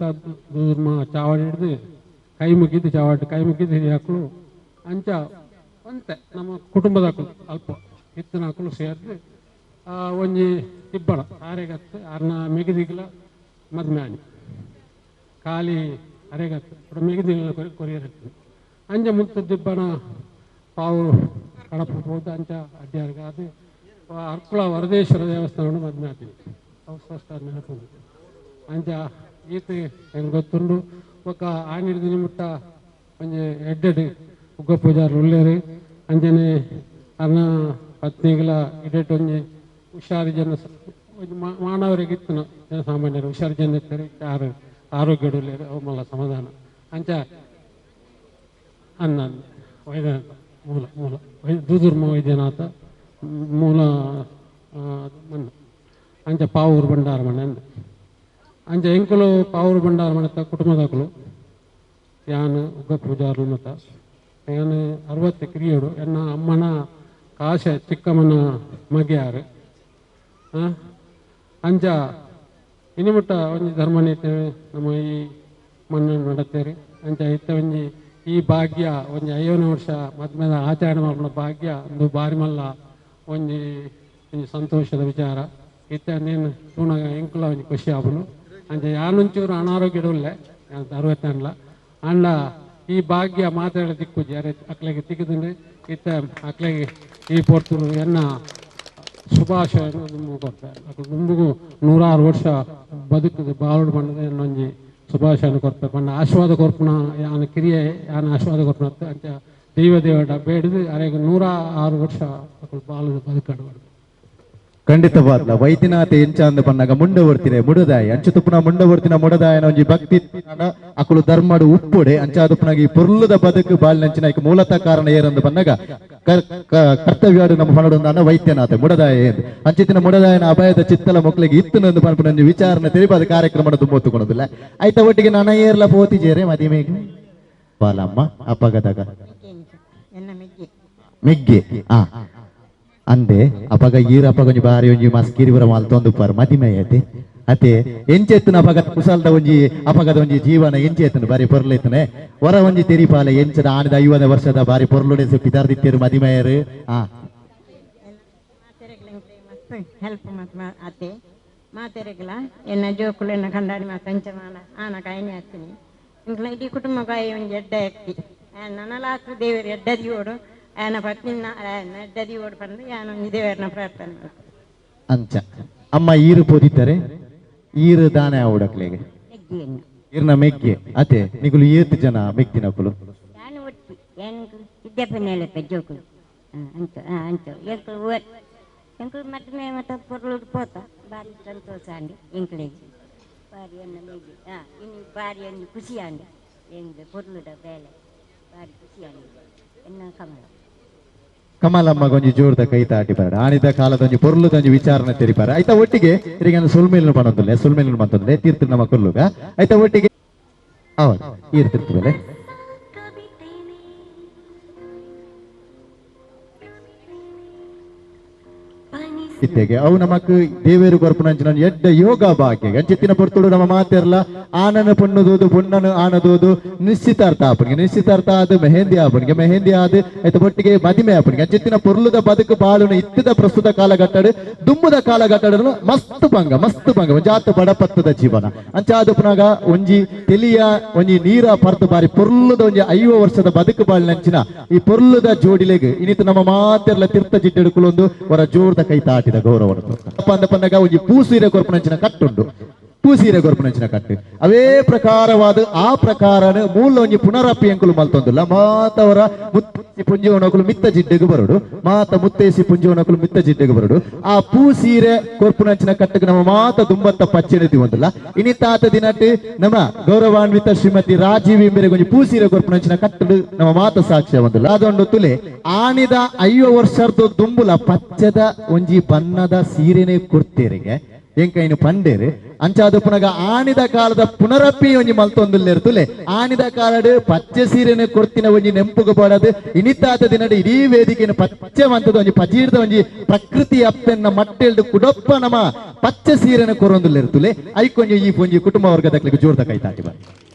ಧರ್ಮ ಚಾವಾಡಿ ಹಿಡಿದು ಕೈ ಮುಗಿದ್ದು ಚಾವಾಡಿ ಕೈ ಮುಗಿದ್ದು ಹಿರಿಯಾಕ್ಳು ಅಂಚ ಅಂತೆ ನಮ್ಮ ಕುಟುಂಬದ ಅಲ್ಪ ಹಿತ್ತಿನ ಹಾಕಲು ಸೇರಿದು ಒಂಜಿ ಇಬ್ಬಳ ಆರೆಗತ್ತು ಅರ್ನ ಮೆಗಿದಿಗ್ಲ ಮದ್ಮ್ಯಾನಿ ಖಾಲಿ ಅರೆಗತ್ತು ಮೆಗಿದಿಗ್ಲ ಕೊರಿಯರತ್ತು ಅಂಚ ಮುತ್ತದಿಬ್ಬನ ಪಾವು ಕಡಪ ಹೋದ ಅಂಚ ಅಡ್ಡಿಯಾರ್ಗ ಅದು ಅರ್ಕುಳ ವರದೇಶ್ವರ ದೇವಸ್ಥಾನ ಮದ್ಮ್ಯಾತೀನಿ ಅವು ಸ್ಪಷ್ಟ ನೆನಪುಂಡು ಅಂಚ ಈತ ಹೆಂಗೆ ಗೊತ್ತುಂಡು ಒಕ್ಕ ಆನಿಡ್ದು ನಿಮಿಟ್ಟ ಒಂಜಿ ಎಡ್ಡೆಡ್ ಉಗ್ಗ ಪೂಜಾರು ಉಳ್ಳೇರು ಅಂಚನೆ ಅರ್ನ ಪತ್ನಿಗಳ ಇಡೆಟ್ ಒಂಜಿ ಹುಷಾರು ಜನ ಮಾನವರಿಗೆ ಇತ್ತು ಜನಸಾಮಾನ್ಯರು ಹುಷಾರು ಜನ ಇರ್ತಾರೆ ಯಾರು ಆರೋಗ್ಯ ಉಳ್ಳೇರು ಅವು ಮಲ್ಲ ಸಮಾಧಾನ ಅಂಚ ಅನ್ನ ವೈದ್ಯನಾಥ ಮೂಲ ದೂದುರ್ಮ ವೈದ್ಯನಾಥ ಮೂಲ ಮಣ್ಣು ಅಂಚ ಪಾವೂರು ಬಂಡಾರ ಮಣ್ಣೆ ಅಂದ ಅಂಚ ಎಂಕುಲು ಪಾವೂರು ಬಂಡಾರ ಮಣ್ಣತ್ತ ಕುಟುಂಬದಾಕಲು ಯಾನು ಉಗ್ಗ ಪೂಜಾರು ಮತ್ತ ಯಾನು 60 ಕ್ರಿಯೋಡು ಎನ್ನ ಅಮ್ಮನ ಕಾಶೆ ಚಿಕ್ಕಮ್ಮನ ಮಗ್ಯಾರು ಅಂಚ ಇನಿಮುಟ್ಟ ಒಂಜಿ ಧರ್ಮ ನೀತೇವೆ ನಮ್ಮ ಈ ಮಣ್ಣನ್ನು ನಡತ್ತೇರಿ ಅಂಚ ಇತ್ತ ಒಂಜಿ ಈ ಭಾಗ್ಯ ಒಂಜಿ 5ನೇ ವರ್ಷ ಮದ್ಮೇಲೆ ಆಚರಣೆ ಮಾಡ್ಕೊಂಡ ಭಾಗ್ಯ ಒಂದು ಬಾರಿ ಮಲ್ಲ ಒಂಜಿ ಸಂತೋಷದ ವಿಚಾರ ಇತ್ತ ನೇನು ತೂಣಗ ಎಂಕುಲ ಒಂಜಿ ಖುಷಿ ಆಪುನು ಅಂಚ ಯಾನೊಂಚೂರು ಅನಾರೋಗ್ಯದ ಉಳ್ಳೆ 60 ಅನ್ಲ ಅಂಡ ಈ ಭಾಗ್ಯ ಮಾತಾಡ ದಿಕ್ಕುಜಿ ಅರೆ ಅಕ್ಲೆಗೆ ತಿಕ್ಕಿದ್ರೆ ಇತ್ತ ಅಕ್ಲೆಗೆ ಈ ಪೊರ್ತುರು ಎನ್ನ ಶುಭಾಶಯ ದುಂಬು ಕೊಡ್ತಾರೆ ದುಂಬುಗು 106 ವರ್ಷ ಬದುಕುದು ಬಾಳುಡು ಬಂಡದ ಎನ್ನೊಂಜಿ ಶುಭಾಶಯನ ಕೊರ್ಪೆ ಪಂಡ ಆಶೀರ್ವಾದ ಕೊರ್ಪುನ ಯಾನ ಕಿರಿಯೆ ಯಾನ ಆಶೀರ್ವಾದ ಕೊರ್ಪುನ ಅಂಚ ದೈವ ಬೇಡಿದು ಅರೆಗೆ 106 ವರ್ಷ ಬಾಳು ಬದುಕಡು. ಖಂಡಿತವಾದ್ಲ ವೈದ್ಯನಾಥ ಎಂಚ ಅಂದ ಪನ್ನಾಗ ಮುಂಡವರ್ತಿರೆ ಮುಡದಾಯ ಅಂಚ ತುಪ್ಪನ ಮುಂಡವರ್ತಿನ ಮುಡದಾಯನ ಒಂಜಿ ಭಕ್ತಿ ಅಕುಲು ಧರ್ಮಡು ಉಪ್ಪುಡೆ ಅಂಚಾದುಪ್ಪನಾಗ ಈ ಪೊರ್ಲುದ ಬದುಕು ಬಾಳಿನಂಚಿನ ಮೂಲತಃ ಕಾರಣ ಏರಂದು ಪನ್ನಾಗ ಕರ್ತವ್ಯಾಡು ನಮ್ಮ ಹೊನಡೊಂದಾನ ವೈದ್ಯನಾಥ ಮುಡದಾಯ ಎಂದು ಅಂಚಿತ್ತಿನ ಮುಡದಾಯನ ಅಭಯದ ಚಿತ್ತಲ ಮಕ್ಕಳಿಗೆ ಇತ್ತನೊಂದು ಪನ್ಪನ ವಿಚಾರಣೆ ತಿಳಿಬಾದ ಕಾರ್ಯಕ್ರಮ ತುಂಬೊತ್ತುಕೊಳೋದಿಲ್ಲ ಆಯ್ತ ಒಟ್ಟಿಗೆ ನನ್ನ ಏರ್ಲ ಪೋತಿಜೇರೆ ಮದಿಮೆಗೆ ಬಾಲಮ್ಮ ಅಪಗದಾಗ ಮೆಗ್ಗೆ ಅಂದೆ ಅಪಗ ಈರಪ್ಪ ಕೊಂಚ ಬಾರಿ ಒಂಜಿ ಮಸ್ಕಿರಿವರ ಮಾಲ್ತೊಂದು ಪಾರ್ ಮದಿಮೆ ಐತೆ ಅತೆ ಎಂಚೆತ್ತನ ಅಪಗತ ಕುಸಲ್ದ ಒಂಜಿ ಅಪಗದ ಒಂಜಿ ಜೀವನ ಎಂಚೆತ್ತನ ಬಾರಿ ಪೊರ್ಲೆತ್ತನೆ ಹೊರ ಒಂಜಿ ತೆರಿಪಾಲೆ ಎಂಚದ ಆಣದ 50 ವರ್ಷದ ಬಾರಿ ಪೊರ್ಲುಡೆ ಪಿತಾರ್ದಿತ್ತೇರು ಮದಿಮೆಯರು ಹೆಲ್ಪ್ ಅತ್ತೆ ಮಾತೆರೆಗಲ ಎನ್ನ ಜೋಕುಲು ಎನ್ನ ಕಂಡಾಡಿ ಮಾ ಕಂಚಮಾನ ಆನ ಕಾಯಿನಿ ಹಾಕ್ತೀನಿ ಇಂಕ್ಲ ಇಡೀ ಕುಟುಂಬ ಕಾಯಿ ಒಂಜಿ ಎಡ್ಡ ಎತ್ತಿ ನನಲಾತ್ರ ದೇವರು ಎಡ್ಡದಿ ಓಡು ఆయన పట్టిన నడ్డది ఓడిపండు ఆయన ఇదేవర్న ప్రార్థన ಅಂಚ ಅಮ್ಮ ಈರು ಪೋದಿದ್ದಾರೆ ಈರು ದಾನೆ ಓಡಕ್ಲೆಗೆ ಈರ್ನ ಮೆಗ್ಗೆ ಅತೆ ನಿಗುಲು ಏತ್ ಜನ ಮೆಗ್ದಿನಕುಲು ನಾನು ಒಟ್ಟಿ ಎಂಕು ವಿದ್ಯಾಪನೆಲೆ ಪೆಜ್ಜೋಕುಲು ಅಂಚ ಅಂಚ ಎಂಕು ಮತ್ತೆ ಮತ್ತೆ ಪೊರ್ಲು ಪೋತ ಬಾರಿ ಸಂತೋಷ ಅಂಡಿ ಎಂಕ್ಲೆಗೆ ಬಾರಿ ಅನ್ನ ಮೆಗ್ಗೆ ಇನ್ನು ಬಾರಿ ಅನ್ನ ಖುಷಿ ಅಂಡಿ ಎಂಗ್ ಪೊರ್ಲುದ ಬೇಲೆ ಬಾರಿ ಖುಷಿ ಅಂಡಿ ಎನ್ನ ಕಮಲ ಕಮಲಮ್ಮ ಕೊಂಚ ಜೋರ್ದ ಕೈ ತಾಟಿ ಬೇಡ ಆಣಿದ ಕಾಲದ ಒಂಜಿ ಪೊರ್ಲುದ ಒಂಜಿ ವಿಚಾರಣೆ ತೆರಿಪಾರ ಆಯ್ತ ಒಟ್ಟಿಗೆ ಈಗ ಸುಲ್ಮೇಲಿನ ಪನೊಂದುಲ್ಲೆ ಸುಲ್ಮೇಲಿನ ಬಂತಂದ್ರೆ ತೀರ್ಥ ನಮ್ಮ ಕೊಲ್ಲುಗ ಆಯ್ತ ಒಟ್ಟಿಗೆ ಹೌದು ಈರ್ತಿರ್ತೇವೆ ಇತ್ತೆಗೆ ಅವು ನಮಕ್ ದೇವೇರು ಕೊರ್ಪುನಂಚಿನ ಎಡ್ಡ ಯೋಗ ಭಾಗ್ಯ ಅಂಚಿತ್ತಿನ ಪೊರ್ತುಡು ನಮ್ಮ ಮಾತೆರ್ಲ ಆನನ ಪೊಣ್ಣುದೋದು ಪೊಣ್ಣನು ಆನದೋದು ನಿಶ್ಚಿತಾರ್ಥ ಆದ ಮೆಹಂದಿ ಆಪಣಿಗೆ ಮೆಹಂದಿ ಆದ ಆಯ್ತ ಒಟ್ಟಿಗೆ ಮದಿಮೆ ಆಪಣಿಗೆ ಅಂಚಿತ್ತಿನ ಪೊರ್ಲುದ ಬದುಕು ಬಾಳುನ ಇತ್ತದ ಪ್ರಸ್ತುತ ಕಾಲಘಟ್ಟಡು ದುಮ್ಮುದ ಕಾಲಘಟ್ಟಡು ಮಸ್ತ್ ಭಂಗ ಒಂಜಾತ ಬಡಪತ್ತದ ಜೀವನ ಅಂಚಾದುಪನಾಗ ಒಂಜಿ ತೆಲಿಯ ಒಂಜಿ ನೀರ ಪರ್ತು ಬಾರಿ ಪೊರ್ಲುದ ಒಂಜಿ 50 ವರ್ಷದ ಬದುಕು ಬಾಳಿನಂಚಿನ ಈ ಪೊರ್ಲುದ ಜೋಡಿಲೆಗೆ ಇನ್ನಿತ್ತು ನಮ್ಮ ಮಾತೆರ್ಲ ತೀರ್ಥ ಜಿಡ್ಡೆಡುಕುಲೊಂದು ಹೊರ ಜೋರ್ದ ಕೈ ತಾಟಿದ ಗೌರವ ಪನ್ನಗ ಒಂಜಿ ಪೂಸೀರೆ ಕೊರ್ಪುನಂಚಿನ ಕಟ್ಟುಂಡು ಪೂಸೀರೆ ಕೊರ್ಪುನಂಚಿನ ಕಟ್ಟು ಅವೇ ಪ್ರಕಾರವಾದ ಆ ಪ್ರಕಾರ ಮೂಲ ಒಂಜಿ ಪುನರಪ್ಪಿ ಎಂಕುಲು ಮಲ್ತೊಂದುಲ್ಲ ಮಾತವರ ಮುತ್ತೇಸಿ ಪುಂಜವನಕುಲು ಮಿತ್ತ ಜಿಡ್ಡೆಗೆ ಬರೋಡು ಮಾತ ಮುತ್ತೇಸಿ ಪುಂಜವನಕುಲು ಮಿತ್ತ ಜಿಡ್ಡೆಗೆ ಬರೋಡು ಆ ಪೂಸೀರೆ ಕೊರ್ಪುನಂಚಿನ ಕಟ್ಟಗೆ ನಮ್ಮ ಮಾತ ದುಂಬತ್ತ ಪಚ್ಚೆನೆತಿ ಒಂದಿಲ್ಲ ಇನಿತಾತ ದಿನಟ್ಟು ನಮ್ಮ ಗೌರವಾನ್ವಿತ ಶ್ರೀಮತಿ ರಾಜೀವಿ ಮೇರೆಗೆ ಒಂಜಿ ಪೂಸೀರೆ ಕೊರ್ಪುನಂಚಿನ ಕಟ್ಟಡು ನಮ್ಮ ಮಾತ ಸಾಕ್ಷ್ಯ ಒಂದಿಲ್ಲ ಅದೊಂದು ತುಲೆ ಆಣಿದ 50 ವರ್ಷದ ದುಂಬುಲ ಪಚ್ಚದ ಒಂಜಿ ಬಣ್ಣದ ಸೀರೆನೆ ಕೊಡ್ತೇರಿಗೆ ಎಂಕೈನು ಪಂಡೇರು ಅಂಚಾದುಪುನಗ ಆಣಿದ ಕಾಲದ ಪುನರಪ್ಪಿ ಒಂಜಿ ಮಲ್ತೊಂದುಲ್ಲೇರ್ತುಲೆ ಆಣಿದ ಕಾಲಡು ಪಚ್ಚೆ ಸೀರೆನೆ ಕೊಡ್ತಿನ ಒಂಜಿ ನೆಂಪುಗ ಪಡದು ಇನಿತಾತ ದಿನಡು ಇಡೀ ವೇದಿಕೆಯನ್ನು ಪಚ್ಚೆ ಮಂತದ ಒಂಜಿ ಪಜೀರ್ದ ಒಂಜಿ ಪ್ರಕೃತಿ ಅಪ್ಪೆನ್ನ ಮಟ್ಟೆಲ್ಡು ಕುಡಪ್ಪ ನಮ್ಮ ಪಚ್ಚೆ ಸೀರೆನೆ ಕೊರೊಂದುಲ್ಲೇರ್ತುಲೆ ಐಕೊಂಜಿ ಈ ಪೊಂಜಿ ಕುಟುಂಬ ವರ್ಗದಕ್ಕೆ ಜೋರ್ದ ಕೈ ತಾಟಿ ಬರ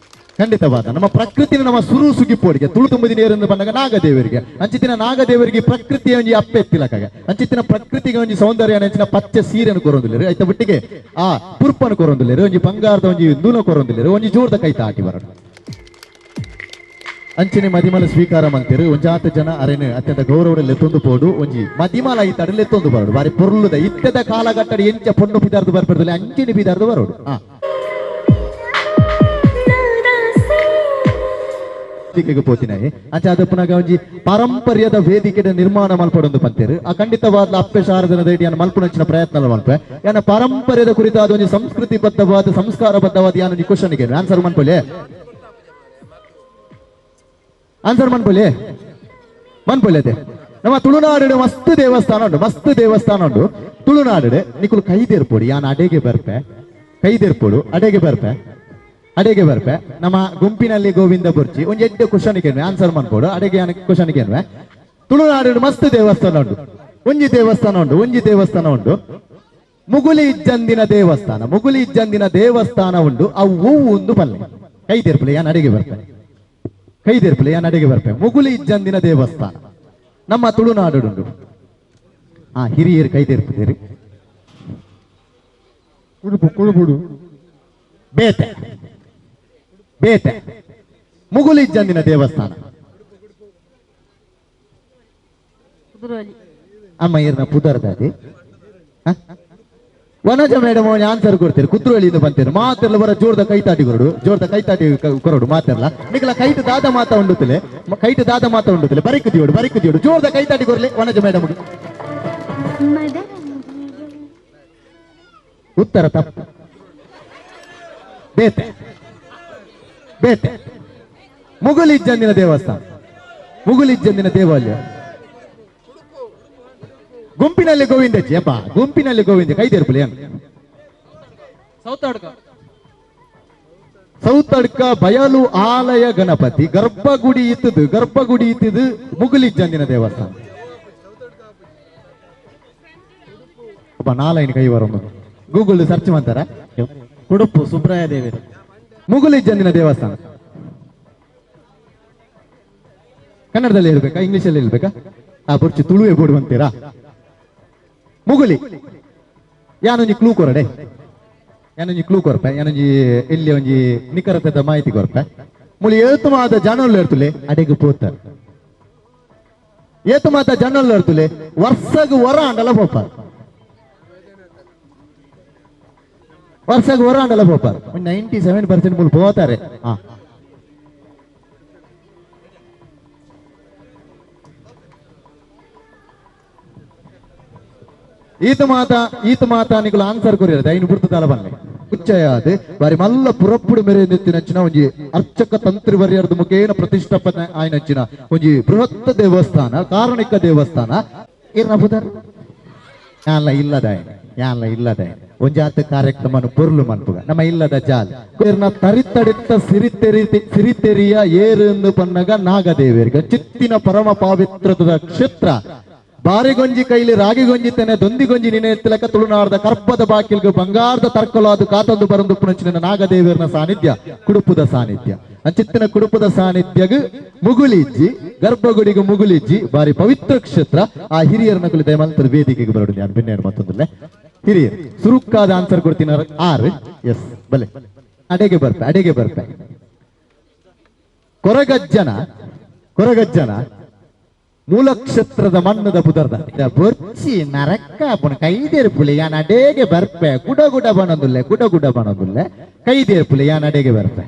ಖಂಡಿತವಾದ ನಮ್ಮ ಪ್ರಕೃತಿನ ನಮ್ಮ ಸುರು ಸುಗಿಪೋಡಿಗೆ ತುಳುತುಂಬದಿ ನೀರನ್ನು ಬಂದಾಗ ನಾಗದೇವರಿಗೆ ಅಂಚಿತ್ತಿನ ನಾಗದೇವರಿಗೆ ಪ್ರಕೃತಿಯ ಒಂಜಿ ಅಪ್ಪೆತ್ತಿಲಕಾಗ ಅಂಚಿತ್ತಿನ ಪ್ರಕೃತಿಗೆ ಒಂಜಿ ಸೌಂದರ್ಯ ನೆಂಚಿನ ಪಚ್ಚೆ ಸೀರೆಯನ್ನು ಕೊರೊಂದಿಲ್ಲರು ಆಯ್ತ ಬಿಟ್ಟಿಗೆ ಆ ಪುರ್ಪನ್ನು ಕೊರೊಂದಿಲ್ಲರು ಒಂಜಿ ಬಂಗಾರದ ಒಂಜಿ ನೂನ ಕೊರೊಂದಿಲ್ಲರು ಒಂಜಿ ಜೋರ್ದ ಕೈ ತಾಟಿ ಬರೋಣ ಅಂಚನೆ ಮದಿಮಲ ಸ್ವೀಕಾರ ಮಂತಿರು ಒಂಜಾತ ಜನ ಅರೆನೆ ಅತ್ಯಂತ ಗೌರವದಲ್ಲಿ ಎತ್ತೊಂದು ಪೋಡು ಒಂಜಿ ಮದಿಮಲ ಈ ತಡಲ್ಲಿ ಎತ್ತೊಂದು ಬರೋಡು ಬಾರಿ ಪೊರ್ಲುದ ಇತ್ತದ ಕಾಲಘಟ್ಟದ ಎಂಚ ಪೊಣ್ಣು ಬಿದಾರ್ದು ಬರ್ಪಡ್ದಲ್ಲಿ ಅಂಚಿನ ಬಿದಾರ್ದು ಬರೋಡು ವೇದಿಕೆಗೆ ಪೋತಿನಾಯಿ ಅಂಚಾದಪ್ಪನಾಗ ಒಂಜಿ ಪಾರಂಪರ್ಯದ ವೇದಿಕೆ ನಿರ್ಮಾಣ ಮಲ್ಪಡೊಂದು ಪಂತೇರು ಆ ಖಂಡಿತವಾದ ಅಪ್ಪೆ ಶಾರದನ ದೇಡಿಯನ್ನು ಮಲ್ಪುನಂಚಿನ ಪ್ರಯತ್ನ ಮಲ್ಪೆ ಯಾನ ಪಾರಂಪರ್ಯದ ಕುರಿತಾದ ಒಂಜಿ ಸಂಸ್ಕೃತಿ ಬದ್ಧವಾದ ಸಂಸ್ಕಾರ ಬದ್ಧವಾದ ಯಾನು ಕ್ವಶನ್ಗೆ ಆನ್ಸರ್ ಮನ್ಪೊಲೆ ಮನ್ಪೊಲೆ ನಮ್ಮ ತುಳುನಾಡು ಮಸ್ತ್ ದೇವಸ್ಥಾನ ಉಂಡು ತುಳುನಾಡು ನಿಕುಲು ಕೈದೇರ್ಪೋಡು ಯಾನ ಅಡೆಗೆ ಬರ್ಪೆ ನಮ್ಮ ಗುಂಪಿನಲ್ಲಿ ಗೋವಿಂದ ಬುರ್ಚಿ ಒಂದ್ 8 ಕ್ವಶನ್ ಆನ್ಸರ್ ಮಾಡ್ಬೋದು ಅಡೆಗೆ ಕ್ವಶನ್ ತುಳುನಾಡು ಮಸ್ತ್ ದೇವಸ್ಥಾನ ಉಂಡು ಮುಗುಲಿ ಇಜ್ಜಂದಿನ ದೇವಸ್ಥಾನ ಉಂಡು ಅವು ಒಂದು ಪಲ್ಲೆ ಕೈದೇರ್ಪಲೆ ಯಾನ್ ಅಡೆಗೆ ಬರ್ಪೆ ಮುಗುಲಿ ಇಜ್ಜಂದಿನ ದೇವಸ್ಥಾನ ನಮ್ಮ ತುಳುನಾಡು ಉಂಡು ಹಿರಿಯರು ಕೈದೇರ್ಪದೇರಿ ಬೇತೆ ಮುಗುಲಿ ಇಜ್ಜಂದಿನ ದೇವಸ್ಥಾನ ಅಮ್ಮ ಏರ್ನ ಪುದರ್ದಾದಿ ವನಜ ಮೇಡಮ್ ಅವನಿಗೆ ಆನ್ಸರ್ ಕೊಡ್ತೀರಿ ಕುದ್ರೋಳಿಯಿಂದ ಬಂತೇನೆ ಮಾತೆಲ್ಲ ಬರ ಜೋರ್ದ ಕೈತಾಟಿ ಕೊರಡು ಜೋರ್ದ ಕೈತಾಟಿ ಕೊರಡು ಮಾತೆಲ್ಲ ನಿಖಲ ಕೈಟ್ ದಾದ ಮಾತ ಉಂಡುತ್ತಲೆ ಕೈಟ್ ದಾದ ಮಾತ ಉಂಡುತ್ತಲೆ ಬರಿಕು ಜೋಡು ಜೋರ್ದ ಕೈತಾಟಿ ಕೊರ್ಲಿ ವನಜ ಮೇಡಮ್ ಉತ್ತರ ತಪ್ಪು ಬೇತೆ ಬೇತೆ ಮುಗುಲಿಜ್ಜಂದಿನ ದೇವಸ್ಥಾನ ಮುಗುಲಿಜ್ಜಂದಿನ ದೇವಾಲಯ ಗುಂಪಿನಲ್ಲಿ ಗೋವಿಂದಜ್ಜಿ ಅಪ್ಪ ಗುಂಪಿನಲ್ಲಿ ಗೋವಿಂದ ಕೈ ತೆರಪಲಿ ಸೌತಡ್ಕ ಬಯಲು ಆಲಯ ಗಣಪತಿ ಗರ್ಭಗುಡಿ ಇತ್ತದು ಮುಗುಲಿಜ್ಜಂದಿನ ದೇವಸ್ಥಾನ ಅಪ್ಪ ನಾಲೈನ್ ಕೈ ಬರೋ ಗೂಗಲ್ ಸರ್ಚ್ ಮಾಡ್ತಾರ ಉಡುಪು ಸುಬ್ರಾಯ ದೇವಿ ಮುಗುಲಿಜ್ಜಂದಿನ ದೇವಸ್ಥಾನ ಕನ್ನಡದಲ್ಲಿ ಹೇಳ್ಬೇಕಾ ಇಂಗ್ಲಿಷಲ್ಲಿ ಹೇಳ್ಬೇಕಾ ಆ ಬುರ್ಚಿ ತುಳುವೆ ಬೋರ್ಡು ಅಂತೀರಾ ಮುಗುಲಿ ಯಾನೊಂಜಿ ಕ್ಲೂ ಕೊರಡೆ ಯಾನೊಂಜಿ ಕ್ಲೂ ಕೊರಪೆ ಯಾನೊಂಜಿ ಇಲ್ಲಿ ಒಂಜಿ ನಿಖರತೆದ ಮಾಹಿತಿ ಕೊರಪೆ ಮುಳಿ ಏತುಮಾದ ಜನಗಳು ಇರ್ತುಲೆ ಅಡೆಗೆ ಪೋತಾರೆ ಏತುಮಾದ ಜನಗಳು ಇರ್ತುಲೆ ವರ್ಷಗ ವರ ಅಂಡಲ ಪೋಪಾರ ವರ್ಷಗ ವರ ಅಂಡಲ ಪೋಪಾರ 97% ಮುಲ್ ಪೋತಾರೆ ಹಾ ಈತ ಮಾತ ನಿಗಳು ಆನ್ಸರ್ ಕೊರಿಯದ ಐನು ಬಿಡ್ತು ತಲ ಬನ್ನಿ ಉಚ್ಚಯಾದ ಬಾರಿ ಮಲ್ಲ ಪುರಪ್ಪುಡು ಮೆರೆ ನೆತ್ತಿನಚ್ಚಿನ ಒಂಜಿ ಅರ್ಚಕ ತಂತ್ರಿ ವರ್ಯರ್ದ ಮುಖೇನ ಪ್ರತಿಷ್ಠಾಪನೆ ಆಯ್ನಚ್ಚಿನ ಒಂಜಿ ಬೃಹತ್ ದೇವಸ್ಥಾನ ಕಾರಣಿಕ ದೇವಸ್ಥಾನ ಏನ ಬುಧರ್ ಯಾನ್ಲ ಇಲ್ಲದ ಒಂಜಾತ ಕಾರ್ಯಕ್ರಮ ಪೊರ್ಲು ಮನ್ಪುಗ ನಮ್ಮ ಇಲ್ಲದ ಜಾಲ್ ತರಿತಡಿತ್ತ ಸಿರಿತೆರಿಯ ಏರು ಎಂದು ಪನ್ನಗ ನಾಗದೇವರಿಗೆ ಚಿತ್ತಿನ ಪರಮ ಪಾವಿತ್ರದ ಕ್ಷೇತ್ರ ಬಾರಿಗೊಂಜಿ ಕೈಲಿ ರಾಗಿಗೊಂಜಿತೇನೆ ದೊಂದಿಗೊಂಜಿ ನಿನೆ ಎತ್ತಲಕ ತುಳುನಾಡದ ಕರ್ಪದ ಬಾಕಿಲ್ಗೆ ಬಂಗಾರದ ತರ್ಕಲಾದು ಕಾತಂದು ಬರಂದು ಪುಣಚಿನ ನಾಗದೇವರನ ಸಾನ್ನಿಧ್ಯ ಕುಡುಪುದ ಸಾನ್ನಿಧ್ಯ ಅಂಚಿತ್ತಿನ ಕುಡುಪುದ ಸಾನ್ನಿಧ್ಯಗ ಮುಗುಲಿಜ್ಜಿ ಗರ್ಭಗುಡಿಗೆ ಮುಗುಲಿಜ್ಜಿ ಬಾರಿ ಪವಿತ್ರ ಕ್ಷೇತ್ರ ಆ ಹಿರಿಯರನ್ನ ಕುಲಿ ದಯಮಂತರ ವೇದಿಕೆಗೆ ಬರೋದು ನಾನು ಬೆನ್ನೇನು ಮತ್ತೊಂದಲ್ಲೇ ಹಿರಿಯರು ಸುರುಕ್ಕಾದ ಆನ್ಸರ್ ಕೊಡ್ತೀನಿ 6 ಎಸ್ ಬಲೆ ಅಡೆಗೆ ಬರ್ಪೆ ಕೊರಗಜ್ಜನ ಮೂಲ ಕ್ಷೇತ್ರದ ಮಣ್ಣದ ಪುದರ್ದ ಬೊರ್ಚಿ ನರಕ್ಕ ಕೈದೇರು ಪುಲಿ ಯಾನ್ ಅಡೆಗೆ ಬರ್ಪೆ ಗುಡ ಬಣದುಲ್ಲೆ ಕೈದೇರು ಪುಲಿ ಯಾನ್ ಅಡೆಗೆ ಬರ್ಪೆ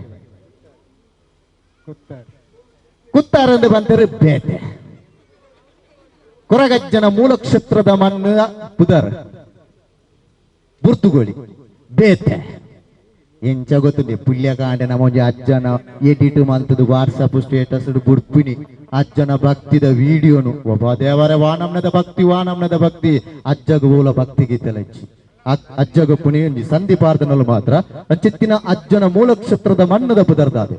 ಕುತ್ತಾರಂದು ಬಂದರೆ ಬೇಟೆ ಕೊರಗಜ್ಜನ ಮೂಲ ಕ್ಷೇತ್ರದ ಮಣ್ಣ ಪುದರ್ ಬುರ್ತುಗೋಳಿ ಬೇತೆ ಎಂಚ ಗೊತ್ತು ಪುಲ್ಯ ಕಾಂಡೆ ನಮ್ಮೊಂಜಿ ಅಜ್ಜನ ಎಡಿಟ್ ಮಲ್ತದು ವಾಟ್ಸಪ್ ಸ್ಟೇಟಸ್ ಬುಡ್ಪಿನಿ ಅಜ್ಜನ ಭಕ್ತಿದ ವಿಡಿಯೋನು ಒಬ್ಬ ದೇವರ ವಾನಮ್ನದ ಭಕ್ತಿ ಅಜ್ಜಗ ಮೂಲ ಭಕ್ತಿ ಗೀತೆಲಚ್ಚಿ ಅಜ್ಜಗ ಪುಣಿ ಒಂಜಿ ಸಂಧಿಪಾರ್ದನಲು ಮಾತ್ರ ಅಂಚಿತ್ತಿನ ಅಜ್ಜನ ಮೂಲ ಕ್ಷೇತ್ರದ ಮಣ್ಣದ ಪುದರ್ದಾದೆ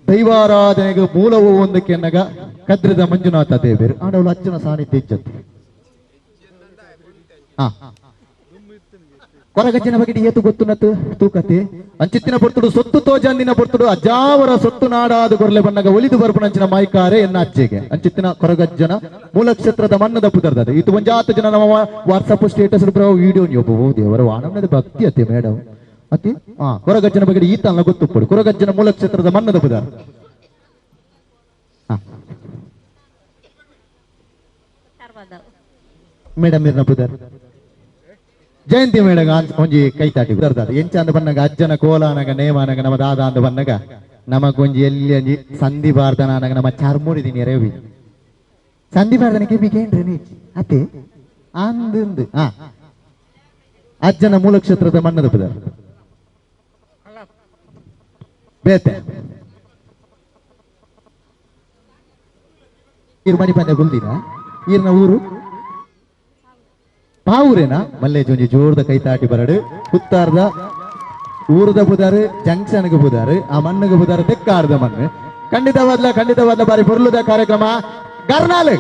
ದೈವಾರಾಧನೆಗೆ ಮೂಲವು ಒಂದಕ್ಕೆ ಅನ್ನಗ ಕದ್ರದ ಮಂಜುನಾಥ ದೇವರು ಆಡವಳು ಅಜ್ಜನ ಸಾನ್ನಿಧ್ಯ ಇಜ್ಜತ್ತು ಕೊರಗಜ್ಜನ ಬಗ್ಗೆ ಏತು ಗೊತ್ತು ತೂಕತೆ ಅಂಚಿತ್ತಿನ ಪೊರ್ತುಡು ಸೊತ್ತು ತೋಜಂದಿನ ಪೊರ್ತುಡು ಅಜ್ಜಾವರ ಸೊತ್ತು ನಾಡಾದ ಗೊರ್ಲೆ ಬಣ್ಣಗ ಒಲಿದು ಬರ್ಪಣಂಚಿನ ಮೈಕಾರೆ ಎನ್ನ ಅಜ್ಜೆಗೆ ಅಂಚಿತ್ತಿನ ಕೊರಗಜ್ಜನ ಮೂಲ ಕ್ಷೇತ್ರದ ಮಣ್ಣದ ಪುದರ್ದ ಇದು ಒಂಜಾತ ಜನ ನಮ್ಮ ವಾಟ್ಸಪ್ ಸ್ಟೇಟಸ್ ವಿಡಿಯೋ ಒಬ್ಬ ದೇವರ ವಾನಮ್ನದ ಭಕ್ತಿ ಅತ್ತೆ ಮೇಡಮ್ ಅತಿ ಕೊರಗಜ್ಜನ ಬಗ್ಗೆ ಈತ ಅಲ್ಲ ಗೊತ್ತು ಕೊರಗಜ್ಜನ ಮೂಲ ಕ್ಷೇತ್ರದ ಮಣ್ಣದ ಪುದರ್ ಮೇಡಮ್ ಇರ್ನ ಪುದರ್ ಜಯಂತಿ ಮೇಡಗ ಒಂಜಿ ಕೈತಾಟಿ ಬರ್ದಾದ ಎಂಚ ಅಂದ ಬನ್ನಗ ಅಜ್ಜನ ಕೋಲಾನಗ ನೇಮಾನಗ ನಮ್ಮ ದಾದ ಅಂದ ಬನ್ನಗ ನಮಗೊಂಜಿ ಎಲ್ಲಿ ಅಂಜಿ ಸಂಧಿ ಬಾರ್ದನಾನಗ ನಮ್ಮ ಚಾರ್ಮೂಡಿದೀನಿ ರೇವಿ ಸಂಧಿ ಬಾರ್ದನಕ್ಕೆ ಬಿಗೇನ್ರಿ ಅತ್ತೆ ಅಂದು ಅಜ್ಜನ ಮೂಲ ಕ್ಷೇತ್ರದ ಮಣ್ಣದ ಪುದರ್ ಬೇತೆ ಇರ್ ಮನಿ ಪಂದ್ಯ ಗುಲ್ದಿನ ಈರ್ನ ಊರು ಪಾವೂರೇನಾ ಮಲ್ಲೇಜ್ ಒಂಜಿ ಜೋರ್ದ ಕೈತಾಟಿ ಬರಡು ಕುತ್ತಾರ್ದ ಊರದ ಬುದಾರು ಜಂಕ್ಷನ್ಗೆ ಬುದಾರು ಆ ಮಣ್ಣಿಗೆ ಬುದಾರು ತೆಕ್ಕಾರ್ದ ಮಣ್ಣು ಖಂಡಿತವಾದ್ಲ ಬಾರಿ ಪೊರ್ಲುದ ಕಾರ್ಯಕ್ರಮ ಗರ್ನಾಲ್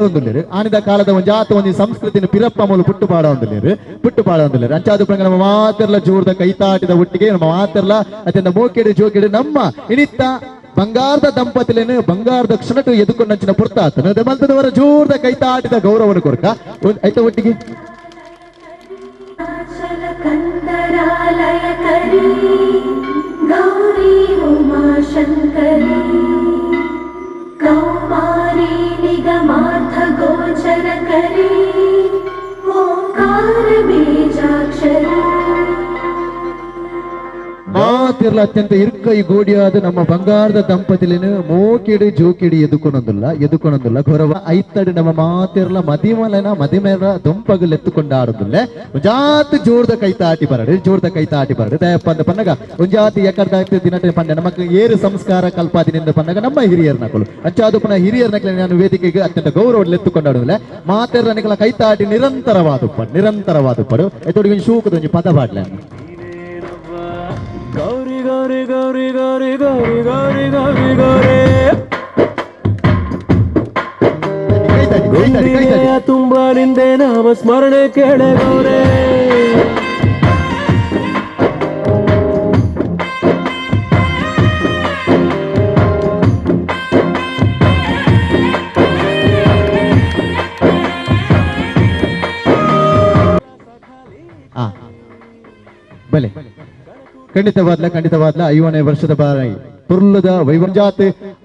ಒಂದುಲ್ಲೇರು ಆನಿದ ಕಾಲದ ಒಂಜಾತ ಒಂಜಿ ಸಂಸ್ಕೃತಿನ ಪಿರಪ್ಪ ಮೂಲ ಪುಟ್ಟು ಪಾಡೊಂದುಲ್ಲೇರು ಅಂಚಾದ ಪ್ರಕಾರ ನಮ್ಮ ಮಾತೆರ್ಲ ಜೋರ್ದ ಕೈತಾಟಿದ ಒಟ್ಟಿಗೆ ನಮ್ಮ ಮಾತೆರ್ಲ ಅತ್ಯಂತ ಮೋಕೆಡು ಜೋಕೆಡು ನಮ್ಮ ಇನಿತ್ತ ಬಂಗಾರದ ದಂಪತಿಲೇನು ಬಂಗಾರದ ಕ್ಷಣಟು ಎದುಕೊಂಡಂಚಿನ ಪುರ್ತಾತನು ಮಂತದವರ ಜೋರ್ದ ಕೈತಾಟಿದ ಗೌರವನ ಕೊರಕ ಆಯ್ತಾ ಒಟ್ಟಿಗೆ गौरी उमा शङ्करी कौमारी निगमार्थ गोचरकरी ओंकार बीजाक्षरी ಮಾತಿರ್ಲ ಅತ್ಯಂತ ಇರ್ಕೈ ಗೋಡಿಯಾದ ನಮ್ಮ ಬಂಗಾರದ ದಂಪತಿಲಿನ ಮೋಕಿಡಿ ಜೋಕಿಡಿ ಎದುಕೊನೊಂದುಲ್ಲ ಗೊರವ ಐತ್ತಡಿ ನಮ್ಮ ಮಾತಿರ್ಲ ಮದಿಮೇರ ದೊಂಪಗಲ್ ಎತ್ತುಕೊಂಡಾಡುದಿಲ್ಲ ಒಂಜಾತ್ ಜೋರ್ದ ಕೈತಾಟಿ ಬರಡು ದಯಪ್ಪ ಅಂದ ಪನ್ನಗ ಒಂಜಾತಿ ಎಕರ್ದಾಗ್ತಿ ದಿನಟೆ ಪಂಡ ನಮಕ್ ಏರು ಸಂಸ್ಕಾರ ಕಲ್ಪಾದಿನಿಂದ ಪನ್ನಗ ನಮ್ಮ ಹಿರಿಯರ್ ನಕಲು ಅಂಚಾದು ಪುನಃ ಹಿರಿಯರ್ ನಕಲ ನಾನು ವೇದಿಕೆಗೆ ಅತ್ಯಂತ ಗೌರವ ಎತ್ತುಕೊಂಡಾಡುದಿಲ್ಲ ಮಾತಿರ್ಲ ನಿಕಲ ಕೈತಾಟಿ ನಿರಂತರವಾದುಪ್ಪಡು ಎತ್ತೊಡಿಗೆ ಶೂಕದೊಂಜಿ ಪದ ಬಾಡ್ಲ ಗೌರಿ ಗೌರಿ ಗೌರಿ ಗೌರಿ ಗೌರಿ ಗೌರಿ ಗೌರಿ ಗೌರಿ ಗುಂಡಿಗೆಯ ತುಂಬ ನಿಂದೆ ನಾಮ ಸ್ಮರಣೆ ಕೇಳೆ ಗೌರೇ ಬಲೆ ಖಂಡಿತವಾದ್ಲ 5ನೇ ವರ್ಷದ ಬಾರಿ ತುರ್ಲದ ವೈವಂಜಾತ್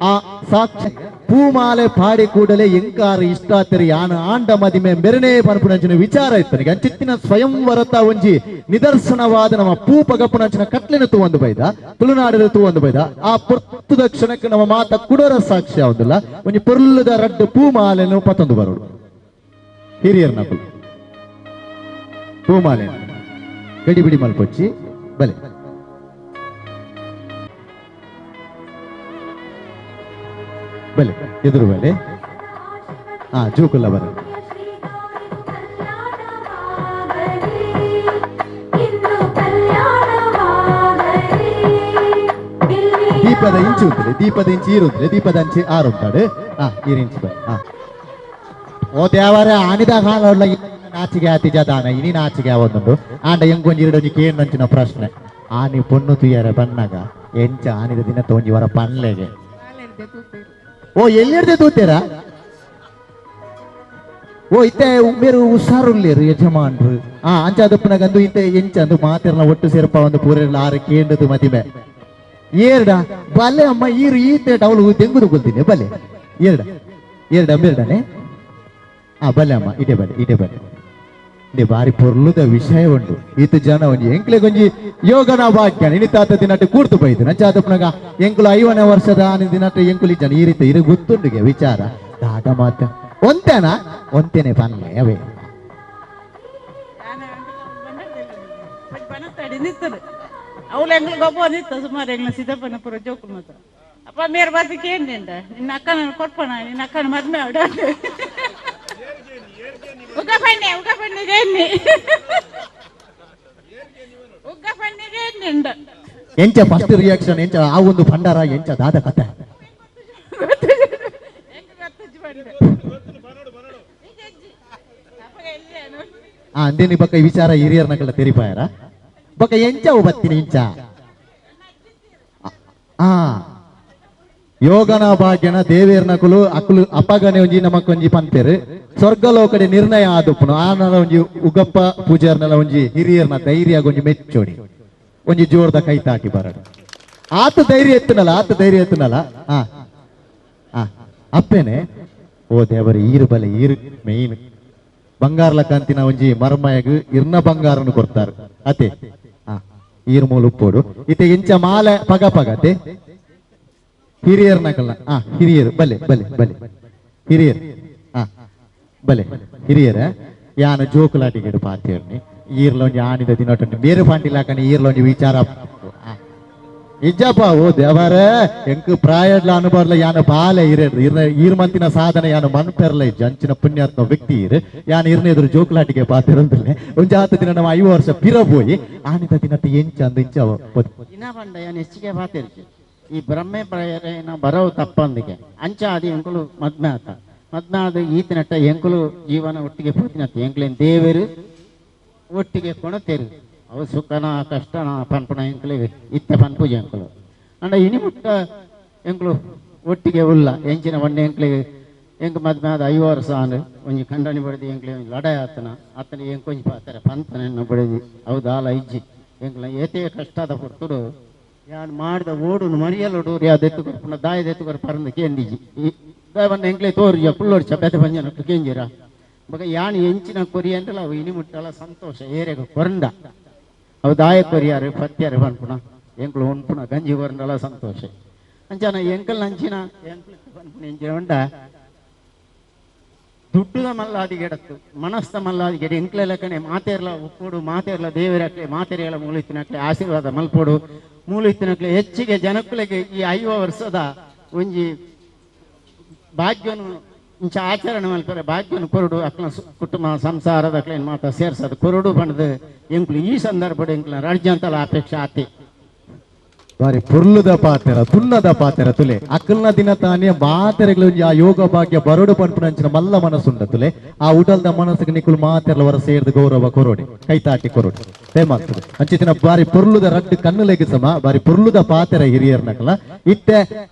ಆ ಸಾಕ್ಷಿ ಪೂಮಾಲೆ ಪಾಡಿ ಕೂಡಲೇ ಎಂಕಾರು ಇಷ್ಟಾತರಿ ಯಾನ ಆಂಡ ಮದಿಮೆ ಮೆರನೇ ಪನ್ಪುನಂಚಿನ ವಿಚಾರ ಇತ್ತನಿಗೆ ಅಂಚಿತ್ತಿನ ಸ್ವಯಂವರತ ಒಂಜಿ ನಿದರ್ಶನವಾದ ನಮ್ಮ ಪಗಪ್ಪುನಂಚಿನ ಕಟ್ಲಿನ ತೂವೊಂದು ಬೈದ ತುಳುನಾಡಿನ ತೂವೊಂದು ಬೈದ ಆ ಪೊರ್ತುದ ಕ್ಷಣಕ್ಕೆ ನಮ್ಮ ಮಾತ ಕುಡರ ಸಾಕ್ಷ್ಯ ಆಗುದಿಲ್ಲ ಒಂಜಿ ಪೊರ್ಲದ ರಡ್ಡು ಪೂಮಾಲೆನು ಪತ್ತೊಂದು ಬರೋಡು ಹಿರಿಯರ್ ನಕಲು ಪೂಮಾಲೆ ಗಡಿಬಿಡಿ ಮಲ್ಪೊಚ್ಚಿ ಬಲೆ ಬಲೆ ಎದುರು ಬಲೆ ಜೂಕುಲ್ಲ ಬರ ದೀಪದ ಇಂಚು ಉಂಟು ದೀಪದ ಇಂಚು ಈರುಂದ್ರೆ ದೀಪದ ಅಂಚೆ ಆರುಂಟಾಡು ಈರಿಂಚು ಬರ ಓ ದೇವರೇ ಆನಿದ ಕಾಲ ನಾಚಿಗೆ ಆತಿ ಜದಾನ ಇನಿ ನಾಚಿಗೆ ಆವೊಂದುಂಡು ಆಂಡ ಎಂಗೊಂಜಿ ಇರಡೊಂಜಿ ಕೇಂದ್ರಂಚಿನ ಪ್ರಶ್ನೆ ಆನಿ ಪೊಣ್ಣು ತುಯ್ಯರ ಬಣ್ಣಗ ಎಂಚ ಆನಿದ ದಿನ ತೋಂಜಿ ವರ ಪನ್ಲೆಗೆ ಓ ಎಲ್ಲಿರ್ದೆ ತೂತೇರ ಓ ಇತ್ತೆ ಮೇರು ಹುಷಾರುಲ್ಲೇರು ಯಜಮಾನ್ರು ಅಂಚಾದಪ್ಪನಾಗ ಅಂದು ಇತ್ತೆ ಎಂಚಂದು ಮಾತಿರ್ನ ಒಟ್ಟು ಸೇರ್ಪ ಒಂದು ಪೂರೆಲ್ಲ ಆರು ಕೇಂದ್ರದು ಮದಿಮೆ ಏರ್ಡ ಬಲ್ಲೆ ಅಮ್ಮ ಈರು ಈತೆ ಅವಳು ತೆಂಗುದು ಗೊತ್ತೀನಿ ಬಲ್ಲೆ ಏರ್ಡ ಮೇರ್ಡನೆ ಬಲ್ಲೆ ಅಮ್ಮ ಇಟೆ ಬಲ್ಲೆ ಇಂಡೆ ಬಾರಿ ಪೊರ್ಲುದ ವಿಷಯ ಉಂಟು ಈತ ಜನ ಒಂಜಿ ಎಂಕ್ಲೆ ಗೊಂಜಿ ಯೋಗನ ಭಾಗ್ಯ ನಿನಿತಾತ ದಿನಟ್ಟು ಕೂರ್ತು ಬೈದು ನಂಚಾದಪ್ಪನಾಗ ಎಂಕುಲು 5ನೇ ವರ್ಷದ ಆನೆ ದಿನಟ್ಟು ಎಂಕುಲಿ ಜನ ಈ ರೀತಿ ಇರು ಗೊತ್ತುಂಡಿಗೆ ವಿಚಾರ ದಾಟ ಮಾತ ಒಂತೇನೆ ಪನ್ಲೆ ಅವೇ ಅವಳು ಎಂಗ್ಳು ಗೊಬ್ಬ ನಿತ್ತ ಸುಮಾರು ಎಂಗ್ಲ ಸಿದ್ದಪ್ಪನ ಪುರ ಜೋಕುಲ್ ಮಾತ್ರ ಅಪ್ಪ ಮೇರ್ ಬಾತಿಗೆ ಏನಿಂದ ನಿನ್ನ ಅಕ್ಕನ ಕೊಟ್ಪಣ ನಿನ್ನ ಅಕ್ಕನ ಮದ್ಮೆ ಅವಡ ಉಗ್ಗ ಪಣ್ಣೆ ಎಂಚ ಫಸ್ಟ್ ರಿಯಾಕ್ಷನ್ ಎಂಚ ಆ ಒಂದು ಭಂಡಾರ ಎಂಚ ದಾದ ಕತೆ ಅಂದೇನಿ ಬಕ್ಕ ಈ ವಿಚಾರ ಹಿರಿಯರ್ನಕಲ್ಲ ತೆರಿಪಾಯರ ಬಕ್ಕ ಎಂಚ ಬತ್ತೀನಿ ಇಂಚ ಯೋಗನ ಭಾಗ್ಯನ ದೇವೇರ್ನಕುಲು ಅಕ್ಕಲು ಅಪ್ಪಗನೆ ಒಂಜಿ ನಮಕೊಂಜಿ ಪಂಪೇರು ಸ್ವರ್ಗಲೋಕಡೆ ನಿರ್ಣಯ ಆದುಪ್ಪುನು ಆನಲ ಒಂಜಿ ಉಗಪ್ಪ ಪೂಜಾರ್ನಲ ಒಂಜಿ ಹಿರಿಯರ್ನ ಧೈರ್ಯ ಒಂಜಿ ಮೆಚ್ಚೋಡಿ ಒಂಜಿ ಜೋರ್ದ ಕೈತಾಟಿ ಬರಡು ಆತ ಧೈರ್ಯ ಎತ್ತನಲ್ಲ ಅಪ್ಪೇನೆ ಓ ದೇವರ ಈರು ಬಲೆ ಈರು ಮೇಯ್ನ್ ಬಂಗಾರ್ಲ ಕಂತಿನ ಒಂಜಿ ಮರ್ಮಯಗ್ ಇರ್ನ ಬಂಗಾರನು ಕೊಡ್ತಾರು ಅತೆ ಈರು ಮೂಲ ಉಪ್ಪೋಡು ಇತ್ತೆ ಎಂಚ ಮಾಲೆ ಪಗತೆ ಹಿರಿಯರ್ನಕಲ್ಲ ಹಿರಿಯರು ಬಲೆ ಹಿರಿಯರ್ ಹಿರಿಯರ ಯಾನ ಜೋಕುಲಾಟಿಗೆಡು ಪಾತೇರ್ನಿ ಈರ್ಲೊಂಜಿ ಆನಿದ ದಿನೊಟ್ಟು ಬೇರೆ ಪಾಂಟಿಲಾಕನಿ ಈರ್ಲೊಂಜಿ ವಿಚಾರ ಇಜ್ಜಪ್ಪ ಓ ದೇವರ ಎಂಕ್ ಪ್ರಾಯಡ್ಲ ಅನುಭವಲ ಯಾನ ಬಾಲೆ ಈರ್ ಮಂತಿನ ಸಾಧನೆ ಯಾನ ಮನ್ಪೆರ್ಲ ಇಜ್ಜ ಅಂಚಿನ ಪುಣ್ಯಾತ್ಮ ವ್ಯಕ್ತಿ ಯಾನ ಇರ್ನೆದುರು ಜೋಕುಲಾಟಿಗೆ ಪಾತಿರಂದಿಲ್ಲ ಒಂಜ 10 ದಿನ ನಮ್ಮ 5 ವರ್ಷ ಪಿರಬೋಯಿ ಆನಿದ ದಿನಟ್ಟು ಎಂಚ ಅಂದ ಇಂಚ ಇನ್ನ ಬಂಡ ಯಾನ ಹೆಚ್ಚಿಗೆ ಪಾತಿರ್ಚಿ ಈ ಬ್ರಹ್ಮೆ ಪ್ರಯರೇನ ಬರವು ತಪ್ಪಂದಿಗೆ ಅಂಚ ಅದು ಎಂಕುಲು ಮದ್ಮೆ ಆದ ಈತಿನಟ್ಟ ಎಂಕುಲು ಜೀವನ ಒಟ್ಟಿಗೆ ಪೋತಿನತ್ತ ಎಂಕ್ಲೇನ್ ದೇವರು ಒಟ್ಟಿಗೆ ಕೊಣತೇರು ಅವು ಸುಖನ ಕಷ್ಟನ ಪನ್ಪುಣ ಎಂಕ್ಲಿಗೆ ಇತ್ತೆ ಪನ್ಪೂಜೆ ಎಂಕುಲು ಅಂಡ ಇನಿ ಮುಟ್ಟ ಎಂಕುಲು ಒಟ್ಟಿಗೆ ಉಲ್ಲ ಎಂಚಿನ ಒಂಡೆ ಎಂಕ್ಲಿಗೆ ಎಂಕ್ ಮದ್ಮೆ ಆದ 5 ವರ್ಷ ಅಂದ್ರೆ ಒಂಜಿ ಖಂಡನಿ ಬಡಿದು ಎಂಕ್ಲಿ ಒಂಜಿ ಲಡಾಯ್ ಆತನ ಎಂಕೊಂಜಿ ಪಾತಾರೆ ಪಂತನ ಬಡಿದು ಹೌದಾಲ ಇಜ್ಜಿ ಎಂಕ್ಲ ಏತೇ ಕಷ್ಟದ ಪುರ್ತುಡು ಯಾನ್ ಮಾಡಿದ ಓಡು ಮರಿಯಲ್ಲೋಡು ಅದೆತ್ತು ಕೊರ್ಪುನ ದಾಯದೆತ್ತು ಕೊರ ಪರಂದ ಕೇಂದಿಜಿ ದಾಯವನ್ನು ಎಂಕ್ಲೆ ತೋರಿಜ ಪುಲ್ಲೋಡ್ಚ ಬೆದ ಪಂಜನಟ್ಟು ಕೇಂಜಿರ ಬಗ ಯಾನ್ ಎಂಚಿನ ಕೊರಿ ಅಂತಲ್ಲ ಅವು ಇನಿ ಮುಟ್ಟಲ್ಲ ಸಂತೋಷ ಏರೆಗ ಕೊರಂಡ ಅವು ದಾಯ ಕೊರಿಯಾರು ಪತ್ಯಾರು ಪನ್ಪುಣ ಎಂಕ್ಲು ಉಣ್ಪುಣ ಗಂಜಿ ಕೊರಂಡಲ್ಲ ಸಂತೋಷ ಅಂಚನ ಎಂಕಲ್ ಅಂಚಿನ ಎಂಕ್ಲು ಪನ್ಪುಣ ಎಂಚಿನ ಉಂಡ ದುಡ್ಡುದ ಮಲ್ಲಾದಿ ಗೆಡತ್ತು ಮನಸ್ತ ಮಲ್ಲಾದಿ ಗೆಡಿ ಎಂಕ್ಲೆ ಲೆಕ್ಕನೆ ಮಾತೇರ್ಲ ಉಪ್ಪೋಡು ಮಾತೇರ್ಲ ದೇವರಕ್ಲೆ ಮಾತೇರಿಯಲ ಮೂಲಿತ್ತಿನಕ್ಲೆ ಆಶೀರ್ವಾದ ಮಲ್ಪೋಡು ಮೂಲಿತ್ತಿನಕ್ಲೆ ಹೆಚ್ಚಿಗೆ ಜನಕ್ಕಳಿಗೆ ಈ 5 ವರ್ಷದ ಒಂಜಿ ಭಾಗ್ಯನು ಇಂಚ ಆಚರಣೆ ಮಲ್ಪರೆ ಭಾಗ್ಯನು ಕೊರಡು ಅಕ್ಲ ಕುಟುಂಬ ಸಂಸಾರದ ಅಕ್ಲೇನು ಮಾತ ಸೇರ್ಸದು ಕೊರಡು ಬಣ್ಣದ ಎಂಕ್ಲು ಈ ಸಂದರ್ಭದ ಎಂಕ್ಲ ರಾಜ್ಯಾಂತಲ ಅಪೇಕ್ಷೆ ಆತಿ ಬಾರಿ ಪುರ್ಲುದ ಪಾತೆರ ತುನ್ನದ ಪಾತೆರ ತುಲೆ ಅಕ್ಕಲ್ನ ದಿನ ತಾನೇ ಮಾತೆರೆಗಳು ಆ ಯೋಗ ಭಾಗ್ಯ ಬರೋಡು ಪಂಪುನಂಚಿನ ಮಲ್ಲ ಮನಸ್ಸುಂಡ ತುಲೆ ಆ ಉಡಲ್ದ ಮನಸ್ಸಿಗೆ ನಿಕ್ಕುಲು ಮಾತೆರ್ಲ ವರ ಸೇರ್ದು ಗೌರವ ಕೊರೋಡಿ ಕೈತಾಟಿ ಕೊರೋಡಿ ತೇಮಾಗ್ತದೆ ಅಂಚಿತಿನ ಬಾರಿ ಪುರ್ಲುದ ರಡ್ಡು ಕಣ್ಣುಲೆಗೆ ಸಮ ಬಾರಿ ಪುರ್ಲುದ ಪಾತೆರ ಹಿರಿಯರ್ನಕಲ್ಲ ಇಟ್ಟೆ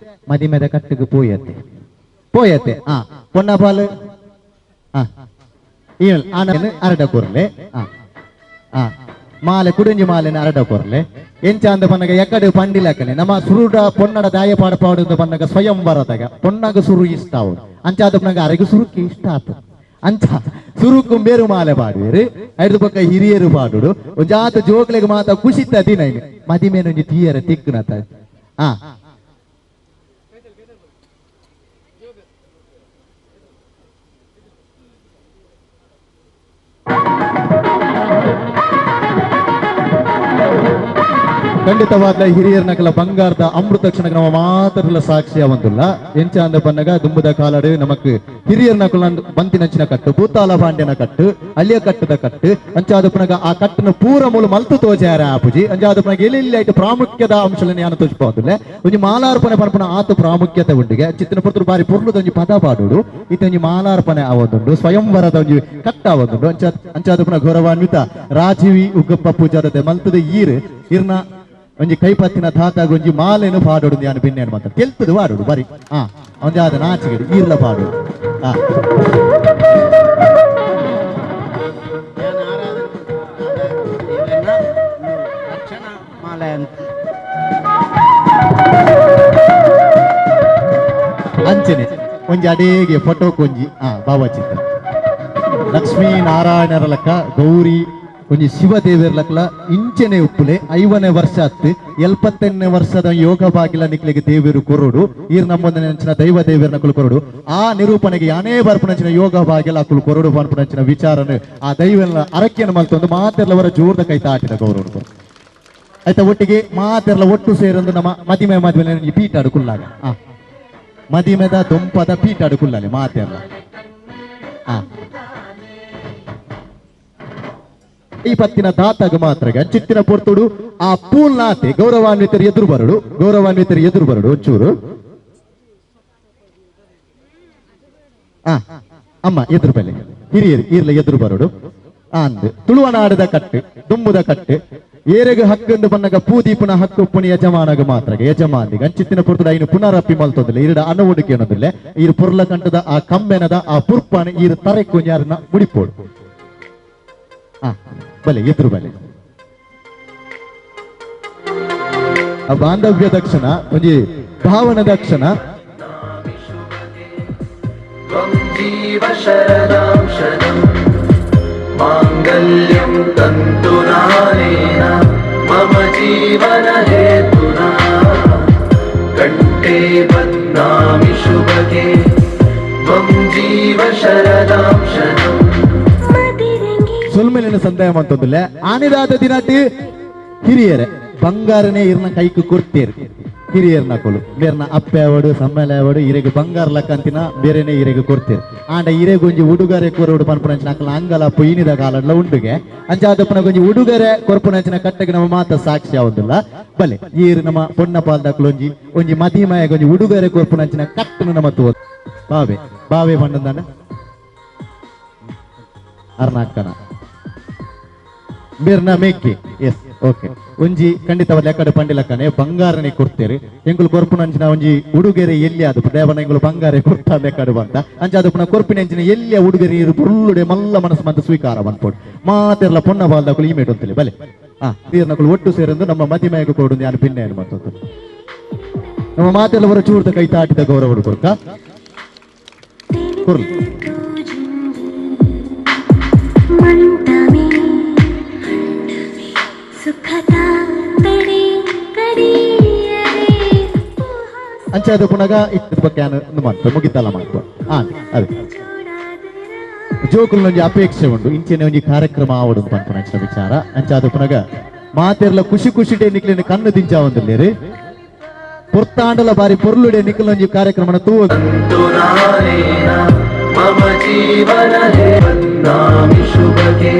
ಮದಿಮೆದ ಕಟ್ಟಿಗೆ ಪೋಯತ್ತೆ ಪೊನ್ನ ಪಾಲು ಅರಡ ಕೊರ್ಲೆ ಮಾಲೆ ಕುಡಿಂಜಿ ಮಾಲೆನ ಅರಡ ಕೊರ್ಲೆ ಎಂಚಾಂದ ಪನ್ನಗ ಎಕ್ಕಡೆ ಪಂಡಿಲಕ್ಕನೆ ನಮ್ಮ ಸುರುಡ ಪೊನ್ನಡ ದಾಯ ಪಾಡು ಪನ್ನಗ ಸ್ವಯಂ ಬರದಾಗ ಪೊನ್ನಗ ಸುರು ಇಷ್ಟ ಅವಳು ಅಂಚಾದ ಪನ್ನಗ ಅರೆಗೆ ಸುರುಕಿ ಇಷ್ಟ ಆತ ಅಂಚ ಸುರುಕು ಬೇರು ಮಾಲೆ ಪಾಡುವೇರು ಐದು ಪಕ್ಕ ಹಿರಿಯರು ಪಾಡುಡು ಒಂಜಾತ ಜೋಗ್ಲೆಗೆ ಮಾತ ಖುಷಿತ ದಿನ ಮದಿಮೇನು ತೀಯರ ತಿಕ್ಕನತ ಖಂಡಿತವಾದ ಹಿರಿಯರ್ನಕಲ ಬಂಗಾರದ ಅಮೃತ ಕ್ಷಣಕ್ಕೆ ನಮ್ಮ ಮಾತರಲ ಸಾಕ್ಷಿಯ ಒಂದಿಲ್ಲ ಎಂಚ ಅಂದ ಪನ್ನಗ ದುಂಬದ ಕಾಲಡು ನಮಕ್ ಹಿರಿಯರ್ನಕಲ ಬಂತಿನಂಚಿನ ಕಟ್ಟು ಭೂತಾಲ ಪಾಂಡ್ಯನ ಕಟ್ಟು ಅಲ್ಲಿಯ ಕಟ್ಟದ ಕಟ್ಟು ಅಂಚಾದ ಪನಗ ಆ ಕಟ್ಟನ್ನು ಪೂರ ಮೂಲ ಮಲ್ತು ತೋಜಾರ ಆಪುಜಿ ಅಂಚಾದ ಪನಗ ಎಲ್ಲಿ ಆಯ್ತು ಪ್ರಾಮುಖ್ಯದ ಅಂಶಗಳನ್ನು ಯಾನು ತೋಚಿపోతుందిలే ಒಂಜಿ ಮಾಲಾರ್ಪಣೆ ಪರ್ಪಣ ಆತು ಪ್ರಾಮುಖ್ಯತೆ ಉಂಡಿಗೆ ಚಿತ್ತಿನ ಪುತ್ರ ಬಾರಿ ಪುರ್ಲುದ ಒಂಜಿ ಪದ ಪಾಡುಡು ಇತ್ತೊಂಜಿ ಮಾಲಾರ್ಪಣೆ ಆವೊಂದುಂಡು ಸ್ವಯಂವರದ ಒಂಜಿ ಕಟ್ಟ ಆವೊಂದುಂಡು ಅಂಚಾದ ಪನ ಗೌರವಾನ್ವಿತ ರಾಜೀವಿ ಉಗ್ಗಪ್ಪ ಪೂಜಾರತೆ ಮಲ್ತದ ಇರ್ನ ಒಂಜಿ ಕೈಪತ್ತಿನ ತಾತಾಗ ಒಂಜಿ ಮಾಲೆನು ಪಾಡೋಡು ಯಾನು ಪಿನ್ನೇನು ಮಾತ್ರ ತೆಲ್ತದು ಪಾಡೋಡು ಬರಿ ಒಂಜಾದ ನಾಚಿಗೆಡು ಈರ್ಲ ಪಾಡೋಡು ಅಂಚನೆ ಒಂಜಿ ಅಡೇಗೆ ಫೋಟೋ ಕೊಂಜಿ ಭಾವಚಿತ್ರ ಲಕ್ಷ್ಮೀ ನಾರಾಯಣರ ಲಕ್ಕ ಗೌರಿ ಒಂಜಿ ಶಿವದೇವರ ಲಕ್ಲ ಇಂಚನೆ ಉಪ್ಪುಲೆ 5ನೇ ವರ್ಷ ಅತ್ತು 78ನೇ ವರ್ಷದ ಯೋಗ ಬಾಗಿಲ ನಿಕ್ಲಿಗೆ ದೇವರು ಕೊರೋಡು ಈರ್ ನಮ್ಮೊಂದು ನೆಂಚಿನ ದೈವ ದೇವರನ್ನ ಕುಲು ಕೊರೋಡು ಆ ನಿರೂಪಣೆಗೆ ಯಾನೇ ಬರ್ಪುನಂಚಿನ ಯೋಗ ಬಾಗಿಲ ಕುಲು ಕೊರೋಡು ಬರ್ಪುನಂಚಿನ ವಿಚಾರನು ಆ ದೈವನ ಅರಕೆಯನ್ನು ಮಲ್ತೊಂದು ಮಾತೆರ್ಲವರ ಜೋರ್ದ ಕೈ ತಾಟಿದ ಗೌರವ ಆಯ್ತಾ ಒಟ್ಟಿಗೆ ಮಾತೆರ್ಲ ಒಟ್ಟು ಸೇರೊಂದು ನಮ್ಮ ಮದಿಮೆ ಪೀಠ ಅಡುಕುಲ್ಲಾಗ ಮದಿಮೆದ ದೊಂಪದ ಪೀಠ ಅಡುಕುಲ್ಲಲೆ ಮಾತೆರ್ಲ ಈ ಪತ್ತಿನ ದಾತಾಗ ಮಾತ್ರ ಚಿತ್ತಿನ ಪೊರ್ತುಡು ಆ ಪೂಲ್ನಾತೆ ಗೌರವಾನ್ವಿತರು ಎದುರು ಬರಡು ಒಂಚೂರು ಅಮ್ಮ ಎದುರು ಬೆಲೆ ಹಿರಿಯರು ಇರ್ಲ ಎದುರು ಬರಡು ಅಂದ್ ತುಳುವನಾಡದ ಕಟ್ಟು ದುಂಬುದ ಕಟ್ಟು ಏರೆಗೆ ಹಕ್ಕಂದು ಬನ್ನಗ ಪೂದೀಪುನ ಹಕ್ಕು ಪುನಿ ಯಜಮಾನಗ ಮಾತ್ರ ಯಜಮಾನಿಗ ಅಂಚಿತ್ತಿನ ಪುರ್ತದ ಐನು ಪುನರಪ್ಪಿ ಮಲ್ತೊಂದಿಲ್ಲ ಇರಡ ಅನ್ನ ಉಡುಗೆ ಅನ್ನೋದಿಲ್ಲ ಇರು ಪುರ್ಲ ಕಂಟದ ಆ ಕಂಬೆನದ ಆ ಪುರ್ಪಾನೆ ಇರು ತರೆ ಕುಂಜಾರನ ಮುಡಿಪೋಡು ಬಲೆ ಎದುರು ಬಲೆ ಆ ಬಾಂಧವ್ಯ ದಕ್ಷಿಣ ಒಂಜಿ ಭಾವನ ದಕ್ಷಿಣ ಜೀವ ಶರದಾಂ ಶರಂ ಮಾಂಗಲ್ಯಂ ತಂತುನಾನೇನ ಮಮ ಜೀವನ ಹೇತುನಾ ಕಂಠೇ ಬಧ್ನಾಮಿ ಶುಭಗೆ ತ್ವಂ ಜೀವ ಶರದಾಂ ಶರಂ ಸುಲ್ಮೇಲಿನ ಸಂದೇಹ ಅಂತಂದಿಲ್ಲ ಆನಿದಾದ ದಿನಾಟಿ ಹಿರಿಯರೇ ಬಂಗಾರನೇ ಇರ್ನ ಕೈಕು ಕೊಡ್ತೀರಿ ಹಿರಿಯರ್ನ ಕೊಲು ಬೇರ್ನ ಅಪ್ಪೆ ಅವಡು ಸಮ್ಮೇಲೆ ಅವಡು ಇರೆಗೆ ಬಂಗಾರ ಲಕ್ಕಂತಿನ ಬೇರೆನೆ ಇರೆಗೆ ಕೊಡ್ತೀರಿ ಆಂಡ ಇರೆಗೆ ಒಂಜಿ ಉಡುಗೊರೆ ಕೊರೋಡು ಪನ್ಪುನಂಚಿನ ಅಕ್ಕಲ ಅಂಗಲ ಪೊಯ್ನಿದ ಕಾಲಡ್ಲ ಉಂಡುಗೆ ಅಂಚಾದಪ್ಪನ ಒಂಜಿ ಉಡುಗೊರೆ ಕೊರ್ಪುನಂಚಿನ ಕಟ್ಟೆಗೆ ನಮ್ಮ ಮಾತ ಸಾಕ್ಷಿ ಆವುದಿಲ್ಲ ಬಲೆ ಈರು ನಮ್ಮ ಪೊನ್ನ ಪಾಲ್ದಕ್ಕಲು ಒಂಜಿ ಮದಿಮಯಗ ಒಂಜಿ ಉಡುಗೊರೆ ಕೊರ್ಪುನಂಚಿನ ಕಟ್ಟನು ನಮ್ಮ ತೋ ಬಾವೆ ಬಂದಂದಾನ ಅರ್ನಾಕ್ಕನ ಬೇರ್ನ ಮೇಕ್ಕೆ ಎಸ್ ಓಕೆ ಒಂಜಿ ಖಂಡಿತವಾದ ಲೆಕ್ಕಡೆ ಪಂಡಿಲಕ್ಕನೆ ಬಂಗಾರನೇ ಕೊಡ್ತೇರಿ ಎಂಗುಲು ಕೊರ್ಪುನಂಚಿನ ಒಂಜಿ ಉಡುಗೆರೆ ಎಲ್ಲಿ ಅದು ದೇವನ ಎಂಗುಲು ಬಂಗಾರ ಕೊಡ್ತಾ ಲೆಕ್ಕಡೆ ಬಂತ ಅಂಚಾದ ಪುನ ಕೊರ್ಪಿನಂಚಿನ ಎಲ್ಲಿಯ ಉಡುಗೆರೆ ಇರು ಬುಳ್ಳುಡೆ ಮಲ್ಲ ಮನಸ್ಸು ಮಂತ ಸ್ವೀಕಾರ ಬಂದ್ಪೋಡು ಮಾತೆರ್ಲ ಪೊನ್ನ ಬಾಲ್ದಕ್ಕಳು ಇಮೇಟ್ ಅಂತೇಳಿ ಬಲೆ ಹಿರಿಯರ್ನಗಳು ಒಟ್ಟು ಸೇರಂದು ನಮ್ಮ ಮಧ್ಯಮೆಗೆ ಕೊಡು ನಾನು ಭಿನ್ನ ಏನು ಮತ್ತೊಂದು ನಮ್ಮ ಮಾತೆಲ್ಲ ಹೊರ ಚೂರ್ದ ಕೈ ತಾಟಿದ ಗೌರವ ಕೊಡ್ಕ ಕೊರ್ಲಿ ಅಂಚೆ ಅದು ಪುನಗ ಇದ್ರ ಬಗ್ಗೆ ಒಂದು ಮಾಡ್ತಾರೆ ಮುಗಿತಲ್ಲ ಮಾಡ್ತಾರೆ ಅದೇ ಜೋಕುಲ್ ಒಂಜಿ ಅಪೇಕ್ಷೆ ಉಂಡು ಇಂಚಿನ ಒಂಜಿ ಕಾರ್ಯಕ್ರಮ ಆವಡು ಪನ್ಪುನ ಅಂಚಿನ ವಿಚಾರ ಅಂಚೆ ಅದು ಪುನಗ ಮಾತೆರ್ಲ ಖುಷಿ ಖುಷಿಟೆ ನಿಕ್ಲಿನ ಕಣ್ಣು ದಿಂಚ ಒಂದಿಲ್ಲೇರಿ ಪುರ್ತಾಂಡಲ ಬಾರಿ ಪೊರ್ಲುಡೆ ನಿಖಲ್ ಒಂಜಿ ಕಾರ್ಯಕ್ರಮನ ತೂವದು ಮಮ ಜೀವನ ಹೇನಾಮಿ ಶುಭಗೆ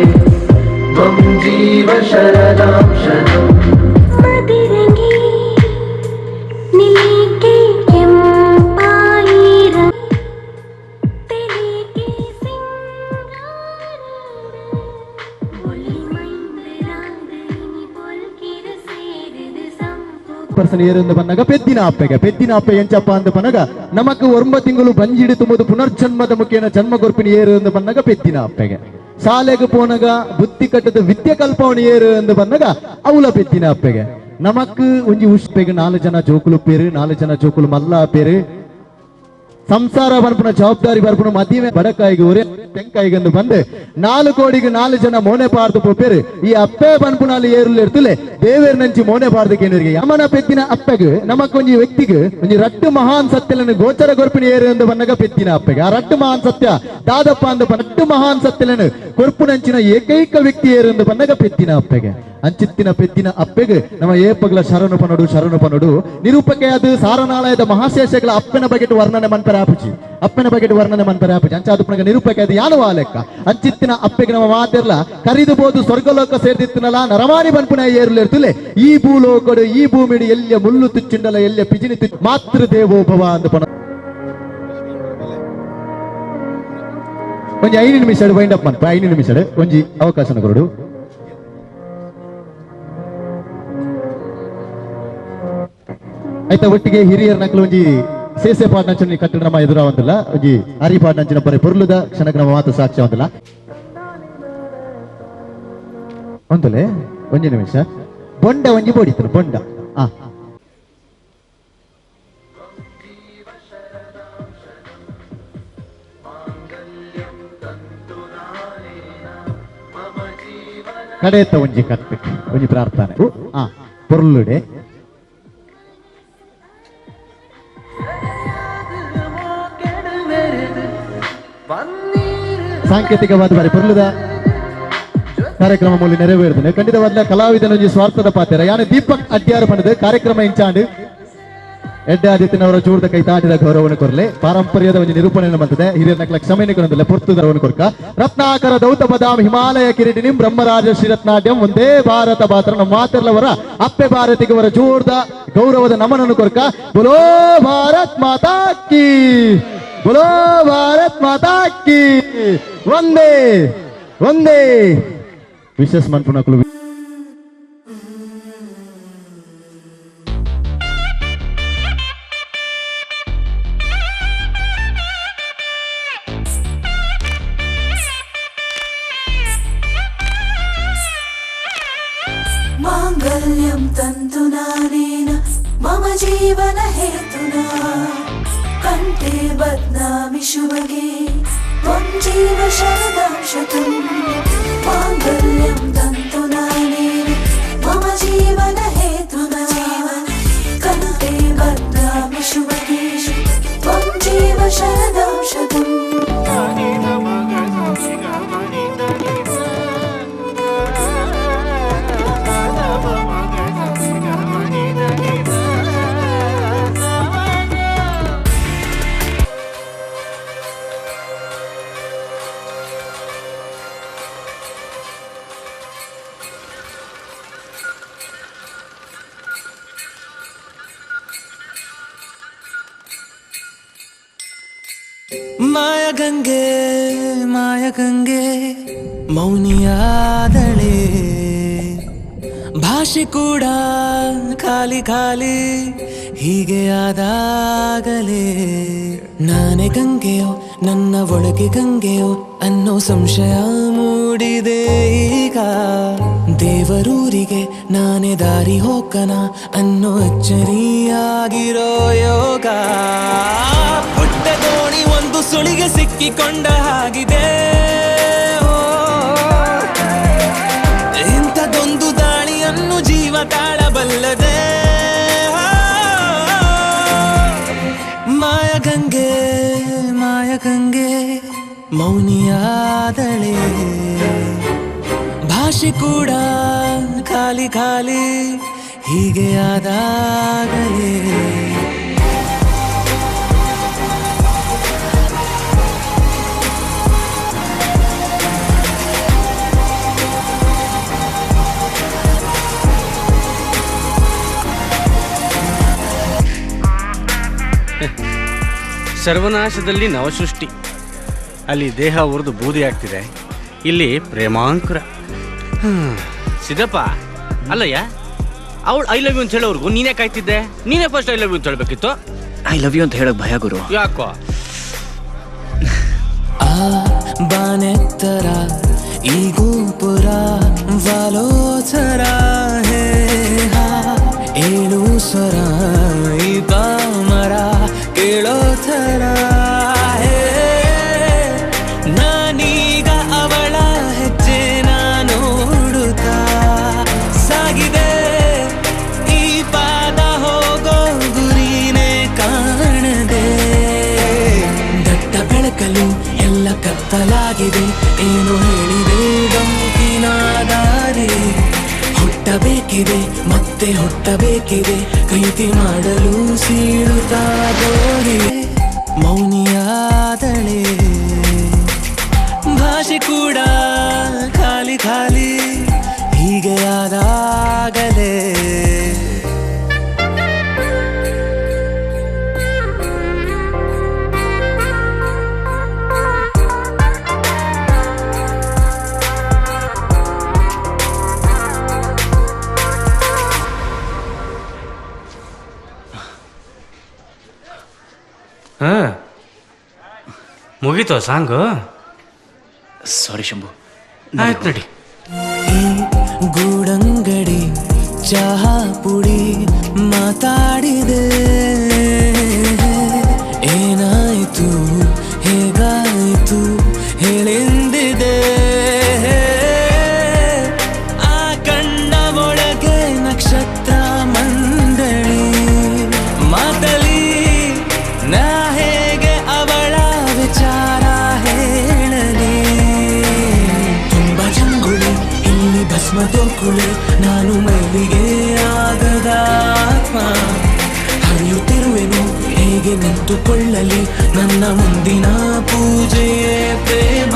ತ್ವಂ ಜೀವ ಶರದಾಂ ಶತಂ ಮದಿರಂಗಿ ನಿಲಿಕೆ ಕೆಂಪಾಯಿರ ತೆಲಿಕೆ ಸಿಂಗಾರ ಒಳ್ಳಿ ಮೈಂದರಾಂದನಿ ಪೊಲ್ಕಿರ ಸೇರಿದ ಸಂಪು ಪರ್ಸನ್ ಏರೆಂದು ಬನ್ನಗ ಪೆದ್ದಿನ ಅಪ್ಪೆ ಎಂಚಪ್ಪ ಅಂತ ಬನ್ನಗ ನಮಕ್ 9 ತಿಂಗಳು ಬಂಜಿಡಿ ತುಂಬುದು ಪುನರ್ಜನ್ಮದ ಮುಖೇನ ಜನ್ಮ ಗೊರ್ಪಿನ ಏರು ಎಂದು ಬನ್ನಗ ಪೆದ್ದಿನ ಅಪ್ಪೆಗೆ ಶಾಲೆಗೆ ಪೋನಗ ಬುದ್ಧಿ ಕಟ್ಟದ ವಿದ್ಯೆ ಕಲ್ಪವಣಿ ಏರು ಎಂದು ಬನ್ನಗ ಅವಳ ಪೆದ್ದಿನ ಅಪ್ಪೆಗೆ ನಮಕ್ ಒಂಜಿ ಉಷ್ಪೆಗೆ 4 ಜನ ಜೋಕುಲು ಪೇರು 4 ಜನ ಜೋಕುಲು ಮಲ್ಲ ಪೇರು ಸಂಸಾರ ಬರ್ಪುನ ಜವಾಬ್ದಾರಿ ಬರ್ಪುನ ಮದುವೆ ಬಡಕಾಯಿಗೆ ಒರೆ ತೆಂಕಾಯಿಗೆಂದು ಬಂದು 4 ಕೋಡಿಗೆ 4 ಜನ ಮೋನೆ ಪಾರ್ದು ಪೋಪೇರು ಈ ಅಪ್ಪೆ ಬನ್ಪುನಲ್ಲಿ ಏರುಲು ಇರ್ತಲೆ ದೇವೇರ್ ನಂಚಿ ಮೋನೆ ಪಾರ್ದು ಕೇಂದ್ರಿಗೆ ಯಮನ ಪೆದ್ದಿನ ಅಪ್ಪೆಗೆ ನಮಕೊಂಜಿ ವ್ಯಕ್ತಿಗೆ ಒಂಜಿ ರಟ್ಟು ಮಹಾನ್ ಸತ್ಯలను ಗೋಚರ ಗೊರ್ಪಿನ ಏರು ಎಂದು ಬನ್ನಗ ಪೆದ್ದಿನ ಅಪ್ಪೆಗೆ ಆ ರಟ್ಟು ಮಹಾನ್ ಸತ್ಯ ದಾದಪ್ಪ ಅಂದು ರಟ್ಟು ಮಹಾನ್ ಸತ್ಯలను ಕೊರ್ಪುನಂಚಿನ ಏಕೈಕ ವ್ಯಕ್ತಿ ಏರು ಎಂದು ಬನ್ನಗ ಪೆದ್ದಿನ ಅಪ್ಪೆಗೆ ಅಂಚಿತ್ತಿನ ಪೆದ್ದಿನ ಅಪ್ಪೆಗೆ ನಮ್ಮ ಏಪಗಳ ಶರಣು ಪನೋಡು ನಿರೂಪಕ್ಕೆ ಅದು ಸಾರನಾಳಯದ ಮಹಾಶೇಷಗಳ ಅಪ್ಪನ ಬಗೆಟ್ ವರ್ಣನೆ ಮನ್ಪರ ಆಪುಜಿ ಅಂಚಾದು ಪುನಗ ನಿರೂಪಕ್ಕೆ ಅದು ಯಾನು ಲೆಕ್ಕ ಅಂಚಿತ್ತಿನ ಅಪ್ಪೆಗೆ ನಮ್ಮ ಮಾತೆರ್ಲ ಕರಿದುಬೋದು ಸ್ವರ್ಗಲೋಕ ಸೇರ್ದಿತ್ತಿನಲ್ಲ ನರಮಾನಿ ಬನ್ಪುನ ಏರುಲು ಇರ್ತಲೆ ಈ ಭೂಲೋಕಡು ಈ ಭೂಮಿಡು ಎಲ್ಲಿಯ ಮುಳ್ಳು ತುಚ್ಚಿಂಡಲ ಎಲ್ಲಿಯ ಪಿಜಿನಿ ತುಚ್ಚು ಮಾತೃ ದೇವೋಭವ ಅಂದು ಪನ ಒಂಜಿ 5 ನಿಮಿಷ ವೈಂಡ್ ಅಪ್ ಮನ್ಪ 5 ನಿಮಿಷ ಒಂಜಿ ಅವಕಾಶನ ಕೊರಡು ಆಯ್ತಾ ಒಟ್ಟಿಗೆ ಹಿರಿಯರ ನಕಲು ಒಂಜಿ ಸೇಸೆ ಪಾಡ್ನಂಚಿನ ಕಟ್ಟಡ ನಮ್ಮ ಎದುರಾವಂತಿಲ್ಲ ಒಂಜಿ ಹರಿ ಪಾಡ್ನಂಚಿನ ಪರಿ ಪೊರ್ಲುದ ಕ್ಷಣಕ್ಕೆ ನಮ್ಮ ಮಾತು ಸಾಕ್ಷ್ಯ ಒಂದಿಲ್ಲ ಒಂದಲೆ ಒಂಜಿ ನಿಮಿಷ ಬೊಂಡ ಒಂಜಿ ಬೋಡಿತ್ತು ಬೊಂಡ ಕಡೆಯತ್ತ ಒಂಜಿ ಕಟ್ಟು ಒಂಜಿ ಪ್ರಾರ್ಥನೆ ಪೊರ್ಲುಡೆ ಸಾಂಕೇತಿಕವಾದ ಬಾರಿ ಪೊರ್ಲುದ ಕಾರ್ಯಕ್ರಮ ಮೂಲ ನೆರವೇರುತ್ತದೆ ಖಂಡಿತವಾದ ಕಲಾವಿದನ ಸ್ವಾರ್ಥದ ಪಾತ್ರ ಯಾನು ದೀಪಕ್ ಅಡ್ಯಾರ ಪಣದ ಕಾರ್ಯಕ್ರಮ ಇಂಚಾಂಡು ಎಡ್ಡಾದಿತ್ಯನವರ ಚೂರ್ದ ಕೈ ತಾಟಿದ ಗೌರವವನ್ನು ಕೊರಲೆ ಪಾರಂಪರ್ಯದ ಒಂದು ನಿರೂಪಣೆಯನ್ನು ಬಂದಿದೆ ಹಿರಿಯರ ನಕಲ ಕ್ಷಮೆಯನ್ನು ಕೊಡೋದಿಲ್ಲ ಪೊರ್ತುದರವನ್ನು ಕೊರ್ಕ ರತ್ನಾಕರ ದೌತ ಬದಾಮ್ ಹಿಮಾಲಯ ಕಿರೀಟಿನಿಂ ಬ್ರಹ್ಮರಾಜ ಶ್ರೀರತ್ನಾಟ್ಯಂ ಒಂದೇ ಭಾರತ ಪಾತ್ರ ನಮ್ಮ ಮಾತೆರ್ಲವರ ಅಪ್ಪೆ ಭಾರತಿಗವರ ಚೂರ್ದ ಗೌರವದ ನಮನನ್ನು ಕೊರ್ಕ ಬುಲೋ ಭಾರತ್ ಮಾತಾ ಕೀ बोलो भारत माता की वंदे वंदे विशेष मनपुनकुलु मांगल्यं तन्तुनानेन मम जीवन हेतुना कंठे बध्नामि शुभगे त्वं जीव शरदां शतं मांगल्यं तन्तुनानेन मम जीवन हेतुना कंठे बध्नामि शुभगे त्वं जीव शरदां शतं ಮಾಯ ಗಂಗೆ ಮೌನಿಯಾದಳೆ ಭಾಷೆ ಕೂಡ ಖಾಲಿ ಖಾಲಿ ಹೀಗೆ ಆದಾಗಲೇ ನಾನೇ ಗಂಗೆಯೋ ನನ್ನ ಒಳಗೆ ಗಂಗೆಯೋ ಅನ್ನೋ ಸಂಶಯ ಮೂಡಿದೆ ಈಗ ದೇವರು ದೇವರೂರಿಗೆ ನಾನೇ ದಾರಿ ಹೋಗನ ಅನ್ನೋ ಅಚ್ಚರಿಯಾಗಿರೋ ಯೋಗ. ಪುಟ್ಟ ದೋಣಿ ಒಂದು ಸುಳಿಗೆ ಸಿಕ್ಕಿಕೊಂಡ ಹಾಗಿದೆ. ಇಂಥದೊಂದು ದಾಳಿಯನ್ನು ಜೀವ ತಾಳಬಲ್ಲದೆ. ಮಾಯಗಂಗೆ ಮಾಯಗಂಗೆ ಮೌನಿಯಾದಳೆ. ಭಾಷೆ ಕೂಡ ಖಾಲಿ ಖಾಲಿ ಹೀಗೆ ಆದಾಗಲೇ. ಸರ್ವನಾಶದಲ್ಲಿ ನವಸೃಷ್ಟಿ. ಅಲ್ಲಿ ದೇಹ ಉರಿದು ಬೂದಿ ಆಗ್ತಿದೆ, ಇಲ್ಲಿ ಪ್ರೇಮಾಂಕುರ. ಸಿದ್ದಪ್ಪ, ಅಲ್ಲಯ್ಯ, ಅವಳು ಐ ಲವ್ ಯು ಅಂತ ಹೇಳೋರ್ಗು ನೀನೇ ಕಾಯ್ತಿದ್ದೆ. ನೀನೇ ಫಸ್ಟ್ ಐ ಲವ್ ಯು ಅಂತ ಹೇಳ್ಬೇಕಿತ್ತು. ಐ ಲವ್ ಯು ಅಂತ ಹೇಳಕ್ ಭಯ ಗುರು. ಯಾಕೋ? ಆ ಬಾನೆತ್ತರ ಈ ಗೋಪುರ ವಾಲೋಚರ ಹೇ ಹಾ. ಏಳು ಸ್ವರ ಈ ಪಾಮರ ಕೇಳೋ ಥರ ಹೇ. ನಾನೀಗ ಅವಳ ಹೆಜ್ಜೆ ನೋಡುತ್ತಾ ಸಾಗಿದೆ. ಈ ಪಾದ ಹೋಗೋ ಗುರಿನೇ ಕಾಣದೆ. ದಟ್ಟ ಬೆಳಕಲು ಎಲ್ಲ ಕತ್ತಲಾಗಿದೆ. ಏನು ಹೇಳಿದೆ ಡೊಂಕಿನ ದಾರಿ. ಹುಟ್ಟಬೇಕಿದೆ ಮತ್ತೆ ಹುಟ್ಟಬೇಕಿದೆ. ಪ್ರೀತಿ ಮಾಡಲು ಸೀಳುತ್ತಾ ಗೋರಿ. ಮೌನಿಯಾದಳೆ ಭಾಷೆ ಕೂಡ ಖಾಲಿ ಖಾಲಿ ಹೀಗೆ ಆದಾಗಲೇ. ಮುಗೀತೋ ಸಾಂಗು? ಸಾರಿ ಶಂಭು. ಆಯ್ತು ನಡಿ. ಈ ಗೂಡಂಗಡಿ ಚಹಾ ಪುಡಿ ಮಾತಾಡಿದೆ. ಏನಾಯ್ತು ಹೇಗಾಯ್ತು ಹೇಳೆಂದಿದೆ. ಆ ಕಣ್ಣ ಒಳಗೆ ನಕ್ಷತ್ರ ಮಂದಳಿ ಮಾತಲಿ. ನಾ ಹೇಗೆ ಅವಳ ವಿಚಾರ ಹೇಳಲಿ. ತುಂಬ ಜಂಗುಳಿ ಇಲ್ಲಿ ಭಸ್ಮ ತೋಕುಳಿ. ನಾನು ಮೈಲಿಗೆ ಆಗದ ಆತ್ಮ. ಹರಿಯುತ್ತಿರುವೆನು ಹೇಗೆ ನಿಂತುಕೊಳ್ಳಲಿ. ನನ್ನ ಮುಂದಿನ ಪೂಜೆಯೇ ಪ್ರೇಮ.